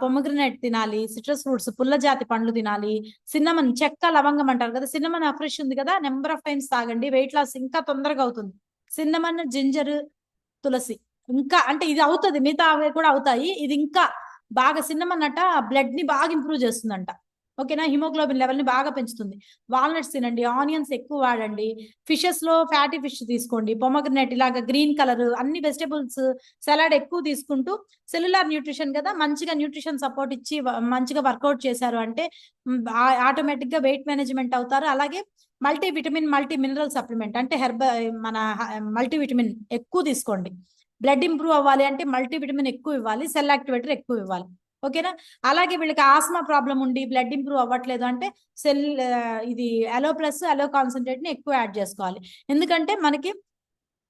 పొమగ్రనేట్ తినాలి, సిట్రస్ ఫ్రూట్స్, పుల్ల జాతి పండ్లు తినాలి, సిన్నమన్, చెక్క లవంగం అంటారు కదా, సిన్నమన్ ఫ్రెష్ ఉంది కదా, నెంబర్ ఆఫ్ టైమ్స్ తాగండి, వెయిట్ లాస్ ఇంకా తొందరగా అవుతుంది. సిన్నమన్, జింజర్, తులసి, ఇంకా అంటే ఇది అవుతుంది, మిగతా అవి కూడా అవుతాయి. ఇది ఇంకా బాగా సిన్నమన్ అట బ్లడ్ ని బాగా ఇంప్రూవ్ చేస్తుందంట. ఓకేనా, హిమోగ్లోబిన్ లెవెల్ ని బాగా పెంచుతుంది. వాల్నట్స్ తినండి, ఆనియన్స్ ఎక్కువ వాడండి, ఫిషెస్ లో ఫ్యాటీ ఫిష్ తీసుకోండి, పొమగ్రనేట్ ఇలాగా గ్రీన్ కలర్, అన్ని వెజిటబుల్స్, సలాడ్ ఎక్కువ తీసుకుంటూ, సెల్యులార్ న్యూట్రిషన్ కదా, మంచిగా న్యూట్రిషన్ సపోర్ట్ ఇచ్చి మంచిగా వర్కౌట్ చేశారు అంటే ఆటోమేటిక్ గా వెయిట్ మేనేజ్మెంట్ అవుతారు. అలాగే మల్టీవిటమిన్, మల్టీ మినరల్ సప్లిమెంట్ అంటే మన మల్టీవిటమిన్ ఎక్కువ తీసుకోండి. బ్లడ్ ఇంప్రూవ్ అవ్వాలి అంటే మల్టీవిటమిన్ ఎక్కువ ఇవ్వాలి, సెల్ యాక్టివేటర్ ఎక్కువ ఇవ్వాలి. ఓకేనా, అలాగే వీళ్ళకి ఆస్మా ప్రాబ్లం ఉండి బ్లడ్ ఇంప్రూవ్ అవ్వట్లేదు అంటే ఇది అలో ప్లస్ అలో కాన్సన్ట్రేట్ ని ఎక్కువ యాడ్ చేసుకోవాలి. ఎందుకంటే మనకి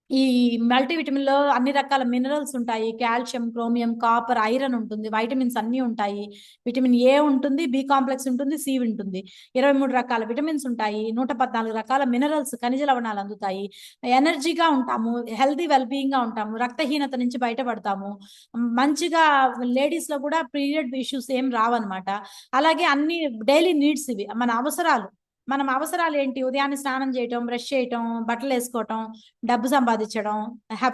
ఈ మల్టీవిటమిన్ లో అన్ని రకాల మినరల్స్ ఉంటాయి, కాల్షియం, క్రోమియం, కాపర్, ఐరన్ ఉంటుంది, వైటమిన్స్ అన్ని ఉంటాయి, విటమిన్ ఏ ఉంటుంది, బి కాంప్లెక్స్ ఉంటుంది, సి ఉంటుంది, 23 రకాల విటమిన్స్ ఉంటాయి, 114 రకాల మినరల్స్, ఖనిజ లవణాలు అందుతాయి, ఎనర్జీగా ఉంటాము, హెల్తీ వెల్బీయింగ్ గా ఉంటాము, రక్తహీనత నుంచి బయటపడతాము, మంచిగా లేడీస్ లో కూడా పీరియడ్ ఇష్యూస్ ఏం రావన్నమాట. అలాగే అన్ని డైలీ నీడ్స్, ఇవి మన అవసరాలు. మనం అవసరాలు ఏంటి, ఉదయాన్నే స్నానం చేయటం, బ్రష్ చేయటం, బట్టలు వేసుకోవటం, డబ్బు సంపాదించడం,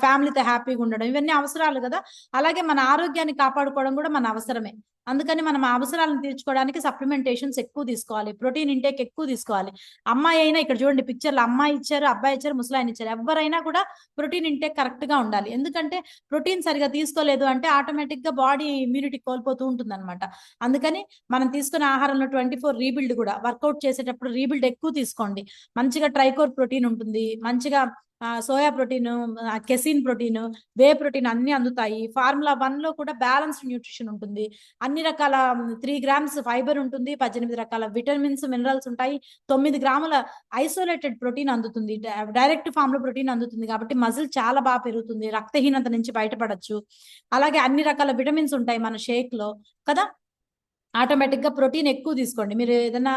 ఫ్యామిలీతో హ్యాపీగా ఉండడం, ఇవన్నీ అవసరాలు కదా. అలాగే మన ఆరోగ్యాన్ని కాపాడుకోవడం కూడా మన అవసరమే. అందుకని మనం అవసరాలను తీర్చుకోవడానికి సప్లిమెంటేషన్స్ ఎక్కువ తీసుకోవాలి, ప్రోటీన్ ఇంటేక్ ఎక్కువ తీసుకోవాలి. అమ్మాయి అయినా, ఇక్కడ చూడండి పిక్చర్లో అమ్మాయి ఇచ్చారు, అబ్బాయి ఇచ్చారు, ముసలాయన ఇచ్చారు, ఎవరైనా కూడా ప్రోటీన్ ఇంటేక్ కరెక్ట్ గా ఉండాలి. ఎందుకంటే ప్రోటీన్ సరిగా తీసుకోలేదు అంటే ఆటోమేటిక్ గా బాడీ ఇమ్యూనిటీ కోల్పోతూ ఉంటుంది అనమాట. అందుకని మనం తీసుకునే ఆహారంలో 24 రీబిల్డ్ కూడా, వర్కౌట్ చేసేటప్పుడు రీబిల్డ్ ఎక్కువ తీసుకోండి. మంచిగా ట్రైకోర్ ప్రోటీన్ ఉంటుంది, మంచిగా soya protein, casein protein, whey protein అన్ని అందుతాయి. ఫార్ములా 1 లో కూడా బ్యాలెన్స్డ్ న్యూట్రిషన్ ఉంటుంది, అన్ని రకాల 3 grams ఫైబర్ ఉంటుంది, 18 రకాల విటమిన్స్, మినరల్స్ ఉంటాయి, 9 గ్రాముల ఐసోలేటెడ్ ప్రోటీన్ అందుతుంది, డైరెక్ట్ ఫామ్ లో ప్రోటీన్ అందుతుంది. కాబట్టి మజిల్ చాలా బాగా పెరుగుతుంది, రక్తహీనత నుంచి బయటపడచ్చు. అలాగే అన్ని రకాల విటమిన్స్ ఉంటాయి మన షేక్ లో కదా. ఆటోమేటిక్ గా ప్రోటీన్ ఎక్కువ తీసుకోండి. మీరు ఏదైనా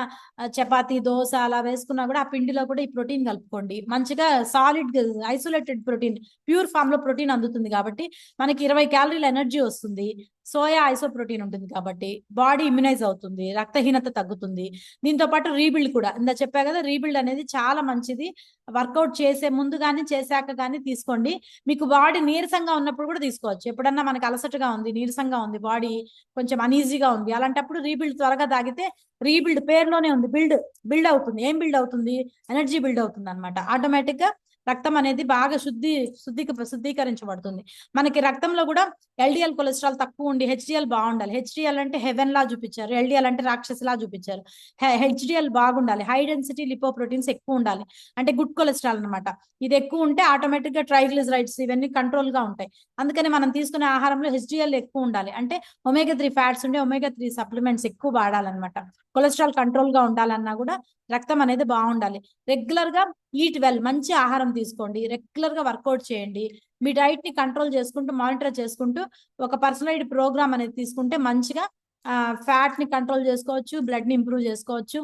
చపాతీ, దోశ అలా వేసుకున్నా కూడా ఆ పిండిలో కూడా ఈ ప్రోటీన్ కలుపుకోండి. మంచిగా solid isolated protein, pure form లో ప్రోటీన్ అందుతుంది కాబట్టి మనకి 20 క్యాలరీల ఎనర్జీ వస్తుంది. సోయా ఐసో ప్రోటీన్ ఉంటుంది కాబట్టి బాడీ ఇమ్యునైజ్ అవుతుంది, రక్తహీనత తగ్గుతుంది. దీంతో పాటు రీబిల్డ్ కూడా, ఇందా చెప్పా కదా, రీబిల్డ్ అనేది చాలా మంచిది. వర్కౌట్ చేసే ముందు కానీ చేశాక కానీ తీసుకోండి. మీకు బాడీ నీరసంగా ఉన్నప్పుడు కూడా తీసుకోవచ్చు. ఎప్పుడన్నా మనకి అలసటగా ఉంది, నీరసంగా ఉంది, బాడీ కొంచెం అనీజీగా ఉంది, అలాంటప్పుడు రీబిల్డ్ త్వరగా తాగితే, రీబిల్డ్ పేరులోనే ఉంది, బిల్డ్ అవుతుంది. ఏం బిల్డ్ అవుతుంది, ఎనర్జీ బిల్డ్ అవుతుంది అనమాట. ఆటోమేటిక్ గా రక్తం అనేది బాగా శుద్ధీకరించబడుతుంది. మనకి రక్తంలో కూడా ఎల్డిఎల్ కొలెస్ట్రాల్ తక్కువ ఉండి హెచ్డిఎల్ బాగుండాలి. హెచ్డిఎల్ అంటే హెవెన్ లా చూపించారు, ఎల్డిఎల్ అంటే రాక్షసిలా చూపించారు. హెచ్డిఎల్ బాగుండాలి, హై డెన్సిటీ లిపోప్రోటీన్స్ ఎక్కువ ఉండాలి, అంటే గుడ్ కొలెస్ట్రాల్ అనమాట. ఇది ఎక్కువ ఉంటే ఆటోమేటిక్ గా ట్రైగ్లిజరైడ్స్ ఇవన్నీ కంట్రోల్ గా ఉంటాయి. అందుకని మనం తీసుకునే ఆహారంలో హెచ్డిఎల్ ఎక్కువ ఉండాలి, అంటే ఒమేగా 3 ఫ్యాట్స్ ఉండే ఒమేగా 3 సప్లిమెంట్స్ ఎక్కువ వాడాలన్నమాట. కొలెస్ట్రాల్ కంట్రోల్ గా ఉండాలన్నా కూడా రక్తం అనేది బాగుండాలి. రెగ్యులర్ గా ఈట్ వెల్, మంచి ఆహారం తీసుకోండి, రెగ్యులర్ గా వర్కౌట్ చేయండి, మీ డైట్ ని కంట్రోల్ చేసుకుంటూ, మానిటర్ చేసుకుంటూ ఒక పర్సనలైజ్డ్ ప్రోగ్రామ్ అనేది తీసుకుంటే మంచిగా ఫ్యాట్ ని కంట్రోల్ చేసుకోవచ్చు, బ్లడ్ ని ఇంప్రూవ్ చేసుకోవచ్చు.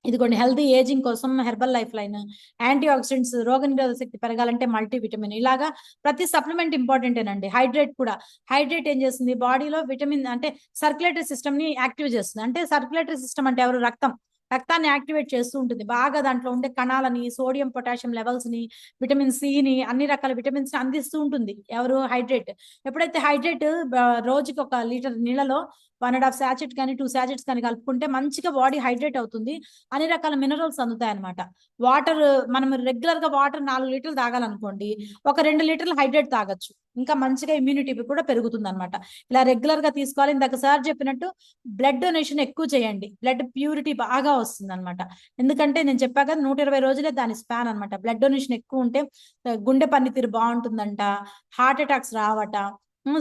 ఇదిగోండి హెల్తీ ఏజింగ్ కోసం herbal life line, anti oxidants, రోగ నిరోధక శక్తి పెరగాలంటే మల్టీవిటమిన్, ఇలాగా ప్రతి సప్లిమెంట్ ఇంపార్టెంటేనండి. హైడ్రేట్ కూడా, హైడ్రేట్ ఏం చేస్తుంది, బాడీలో విటమిన్ అంటే సర్క్యులేటరీ సిస్టమ్ ని యాక్టివ్ చేస్తుంది. అంటే సర్క్యులేటరీ సిస్టమ్ అంటే ఎవరు, రక్తం. రక్తాన్ని యాక్టివేట్ చేస్తూ ఉంటుంది బాగా. దాంట్లో ఉండే కణాలని, సోడియం పొటాషియం లెవెల్స్ ని, విటమిన్ సిని, అన్ని రకాల విటమిన్స్ ని అందిస్తూ ఉంటుంది. ఎవరు? హైడ్రేట్. ఎప్పుడైతే హైడ్రేట్ రోజుకి 1 లీటర్ నీళ్ళలో 1.5 శాచెట్ కానీ 2 శాచెట్స్ కానీ కలుపుకుంటే మంచిగా బాడీ హైడ్రేట్ అవుతుంది. అన్ని రకాల మినరల్స్ అందుతాయి అనమాట. వాటర్ మనం రెగ్యులర్ గా వాటర్ 4 లీటర్లు తాగాలనుకోండి, ఒక 2 లీటర్లు హైడ్రేట్ తాగొచ్చు. ఇంకా మంచిగా ఇమ్యూనిటీ కూడా పెరుగుతుంది అనమాట. ఇలా రెగ్యులర్ గా తీసుకోవాలి. ఇందాక సార్ చెప్పినట్టు బ్లడ్ డొనేషన్ ఎక్కువ చేయండి. బ్లడ్ ప్యూరిటీ బాగా వస్తుంది అనమాట. ఎందుకంటే నేను చెప్పాక 120 రోజులే దాని స్పాన్ అనమాట. బ్లడ్ డొనేషన్ ఎక్కువ ఉంటే గుండె పనితీరు బాగుంటుందంట, హార్ట్ అటాక్స్ రావట,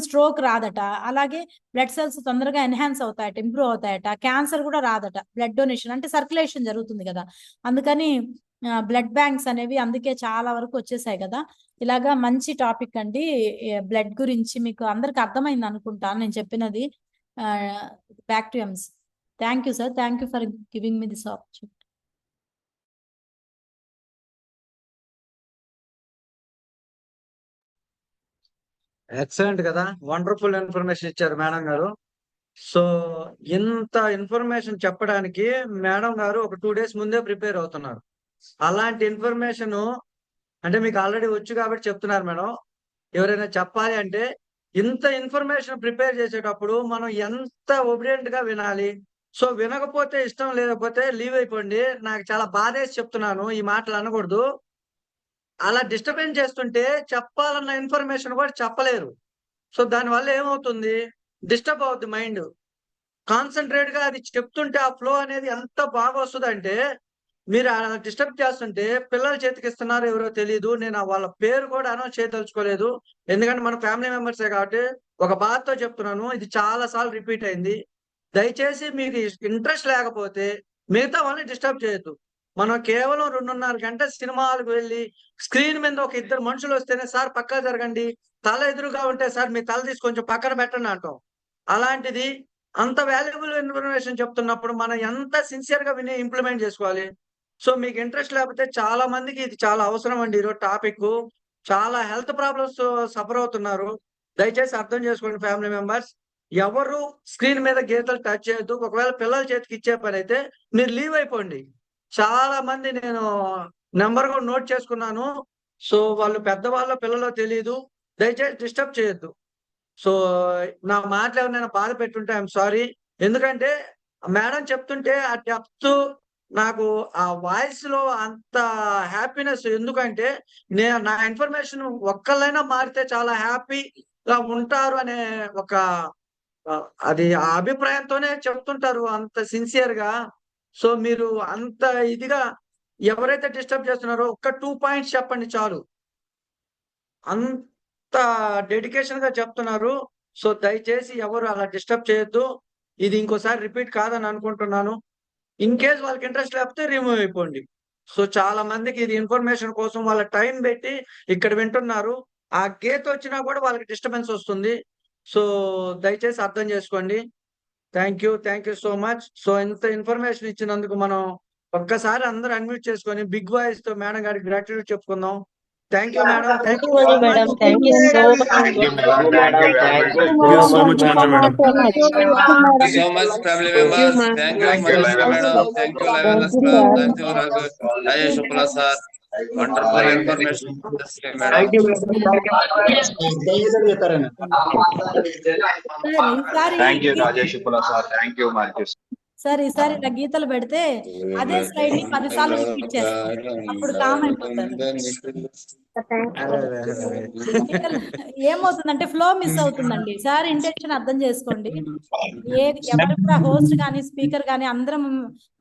స్ట్రోక్ రాదట, అలాగే బ్లడ్ సెల్స్ తొందరగా ఎన్హాన్స్ అవుతాయట, ఇంప్రూవ్ అవుతాయట, క్యాన్సర్ కూడా రాదట. బ్లడ్ డొనేషన్ అంటే సర్క్యులేషన్ జరుగుతుంది కదా, అందుకని బ్లడ్ బ్యాంక్స్ అనేవి అందుకే చాలా వరకు వచ్చేసాయి కదా. ఇలాగా మంచి టాపిక్ అండి బ్లడ్ గురించి. మీకు అందరికి అర్థమైంది అనుకుంటాను నేను చెప్పినది. Back to Ms. Thank you sir, thank you for giving me this opportunity. Excellent కదా, వండర్ఫుల్ ఇన్ఫర్మేషన్ ఇచ్చారు మేడం గారు. సో ఇంత ఇన్ఫర్మేషన్ చెప్పడానికి మేడం గారు ఒక 2 days ముందే ప్రిపేర్ అవుతున్నారు. అలాంటి ఇన్ఫర్మేషన్ అంటే మీకు ఆల్రెడీ వచ్చు కాబట్టి చెప్తున్నారు మేడం. ఎవరైనా చెప్పాలి అంటే ఇంత ఇన్ఫర్మేషన్ ప్రిపేర్ చేసేటప్పుడు మనం ఎంత ఒబిడియంట్ గా వినాలి. సో వినకపోతే, ఇష్టం లేకపోతే లీవ్ అయిపోండి. నాకు చాలా బాధేసి చెప్తున్నాను, ఈ మాటలు అనకూడదు. అలా డిస్టర్బెన్స్ చేస్తుంటే చెప్పాలన్న ఇన్ఫర్మేషన్ కూడా చెప్పలేరు. సో దానివల్ల ఏమవుతుంది, డిస్టర్బ్ అవుద్ది మైండ్. కాన్సన్ట్రేట్ గా అది చెప్తుంటే ఆ ఫ్లో అనేది ఎంత బాగా వస్తుంది అంటే, మీరు అలా డిస్టర్బ్ చేస్తుంటే పిల్లల చేతికి ఇస్తున్నారు ఎవరో తెలియదు. నేను వాళ్ళ పేరు కూడా అనౌన్స్ చేయదలుచుకోలేదు, ఎందుకంటే మన ఫ్యామిలీ మెంబర్సే కాబట్టి. ఒక బాధతో చెప్తున్నాను, ఇది చాలా సార్లు రిపీట్ అయింది. దయచేసి మీకు ఇంట్రెస్ట్ లేకపోతే మిగతా వాళ్ళని డిస్టర్బ్ చేయొద్దు. మనం కేవలం 2.5 గంటల సినిమాలకు వెళ్ళి స్క్రీన్ మీద ఒక 2 మనుషులు వస్తేనే, సార్ పక్కా జరగండి, తల ఎదురుగా ఉంటే సార్ మీ తల తీసి కొంచెం పక్కన పెట్టండి అంటాం. అలాంటిది అంత వాల్యుబుల్ ఇన్ఫర్మేషన్ చెప్తున్నప్పుడు మనం ఎంత సిన్సియర్ గా విని ఇంప్లిమెంట్ చేసుకోవాలి. సో మీకు ఇంట్రెస్ట్ లేకపోతే చాలా మందికి ఇది చాలా అవసరం అండి. ఈరోజు టాపిక్ చాలా హెల్త్ ప్రాబ్లమ్స్ సఫర్ అవుతున్నారు. దయచేసి అర్థం చేసుకోండి ఫ్యామిలీ మెంబర్స్. ఎవరు స్క్రీన్ మీద గీతలు టచ్ చేయొద్దు. ఒకవేళ పిల్లల చేతికి ఇచ్చే పని అయితే మీరు లీవ్ అయిపోండి. చాలా మంది నేను నెంబర్ కూడా నోట్ చేసుకున్నాను. సో వాళ్ళు పెద్దవాళ్ళ పిల్లలో తెలియదు, దయచేసి డిస్టర్బ్ చేయొద్దు. సో నా మాటలు ఎవరైనా బాధ పెట్టుంటే ఐఎమ్ సారీ. ఎందుకంటే మేడం చెప్తుంటే ఆ డెప్త్, నాకు ఆ వాయిస్ లో అంత హ్యాపీనెస్. ఎందుకంటే నేను నా ఇన్ఫర్మేషన్ ఒక్కళ్ళైనా మారితే చాలా హ్యాపీగా ఉంటారు అనే ఒక అది ఆ అభిప్రాయంతోనే చెప్తుంటారు, అంత సిన్సియర్ గా. సో మీరు అంత ఇదిగా ఎవరైతే డిస్టర్బ్ చేస్తున్నారో ఒక్క 2 పాయింట్స్ చెప్పండి చాలు, అంత డెడికేషన్ గా చెప్తున్నారు. సో దయచేసి ఎవరు అలా డిస్టర్బ్ చేయొద్దు. ఇది ఇంకోసారి రిపీట్ కాదని అనుకుంటున్నాను. ఇన్ కేస్ వాళ్ళకి ఇంట్రెస్ట్ లేకపోతే రిమూవ్ అయిపోండి. సో చాలా మందికి ఇది ఇన్ఫర్మేషన్ కోసం వాళ్ళ టైం పెట్టి ఇక్కడ వింటున్నారు. ఆ గేట్ వచ్చినా కూడా వాళ్ళకి డిస్టర్బెన్స్ వస్తుంది. సో దయచేసి అర్థం చేసుకోండి. Thank you so much. So ఇంత ఇన్ఫర్మేషన్ ఇచ్చినందుకు మనం ఒక్కసారి అందరూ అన్మ్యూట్ చేసుకొని బిగ్ వాయిస్ తో మేడం గారికి గ్రాటిట్యూడ్ చెప్పుకుందాం. Thank you madam. Thank you madam. Thank you so much. Thank you, madam. Thank you so much, Anju madam. Thank you so much, family members. Thank you, Madhusha madam. Thank you, Lavelas sir. Thank you, Rajesh Shukla sir. Wonderful information. Thank you, madam. Thank you, Rajesh Shukla sir. Thank you, Marcus. Sir ఈసారి ఇలా గీతలు పెడితే అదే slide ని 10 సార్లు repeat చేస్తారు, అప్పుడు com అయిపోతారు. ఏమవుతుందంటే ఫ్లో మిస్ అవుతుందండి. సార్ ఇంటెన్షన్ అర్థం చేసుకోండి. ఎవరు కూడా హోస్ట్ కానీ స్పీకర్ కానీ అందరం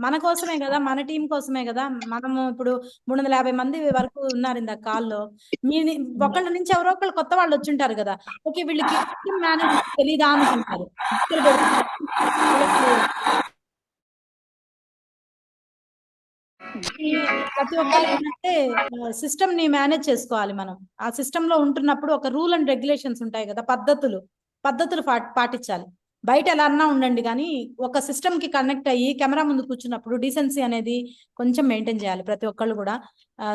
మన కోసమే కదా, మన టీం కోసమే కదా. మనము ఇప్పుడు 350 మంది వరకు ఉన్నారు ఇందాక కాల్లో. మీ ఒకళ్ళ నుంచి ఎవరో ఒకళ్ళు కొత్త వాళ్ళు వచ్చుంటారు కదా, ఓకే వీళ్ళకి మేనేజ్ తెలీదా అనుకుంటారు. ప్రతి ఒక్కరు ఏంటంటే సిస్టమ్ ని మేనేజ్ చేసుకోవాలి. మనం ఆ సిస్టమ్ లో ఉంటున్నప్పుడు ఒక రూల్ అండ్ రెగ్యులేషన్స్ ఉంటాయి కదా, పద్ధతులు పాటించాలి. బయట ఎలా అన్నా ఉండండి కానీ ఒక సిస్టమ్ కి కనెక్ట్ అయ్యి కెమెరా ముందు కూర్చున్నప్పుడు డీసెన్సీ అనేది కొంచెం మెయింటైన్ చేయాలి ప్రతి ఒక్కళ్ళు కూడా.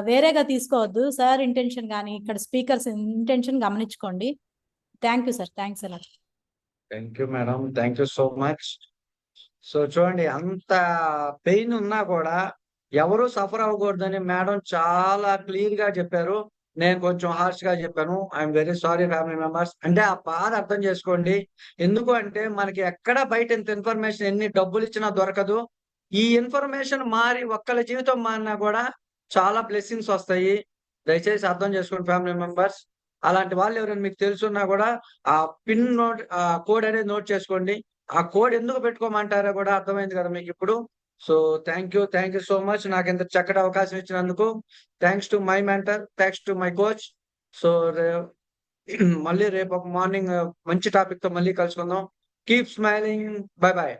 వేరేగా తీసుకోవద్దు. సార్ ఇంటెన్షన్ కానీ ఇక్కడ స్పీకర్స్ ఇంటెన్షన్ గమనించుకోండి. Thank you sir. థ్యాంక్స్ అలా. Thank you madam. Thank you so much. So చూడండి, అంత పెయిన్ ఉన్నా కూడా ఎవరు సఫర్ అవ్వకూడదని మేడం చాలా క్లియర్ గా చెప్పారు. నేను కొంచెం హార్ష్ గా చెప్పాను. I'm very sorry family members. అంటే ఆ బాధ అర్థం చేసుకోండి. ఎందుకు అంటే మనకి ఎక్కడ బయట ఇంత ఇన్ఫర్మేషన్ ఎన్ని డబ్బులు ఇచ్చినా దొరకదు. ఈ ఇన్ఫర్మేషన్ మారి ఒక్కళ్ళ జీవితం మారినా కూడా చాలా బ్లెస్సింగ్స్ వస్తాయి. దయచేసి అర్థం చేసుకోండి ఫ్యామిలీ మెంబర్స్. అలాంటి వాళ్ళు ఎవరైనా మీకు తెలుసున్నా కూడా ఆ పిన్ నోట్ కోడ్ అనేది నోట్ చేసుకోండి. ఆ కోడ్ ఎందుకు పెట్టుకోమంటారో కూడా అర్థమైంది కదా మీకు ఇప్పుడు. So thank you so much నాకు ఇంత చక్కటి అవకాశం ఇచ్చినందుకు. Thanks to my mentor, thanks to my coach. So మళ్ళీ రేపు ఒక మార్నింగ్ మంచి టాపిక్ తో మళ్ళీ కలుసుకుందాం. Keep smiling. Bye bye.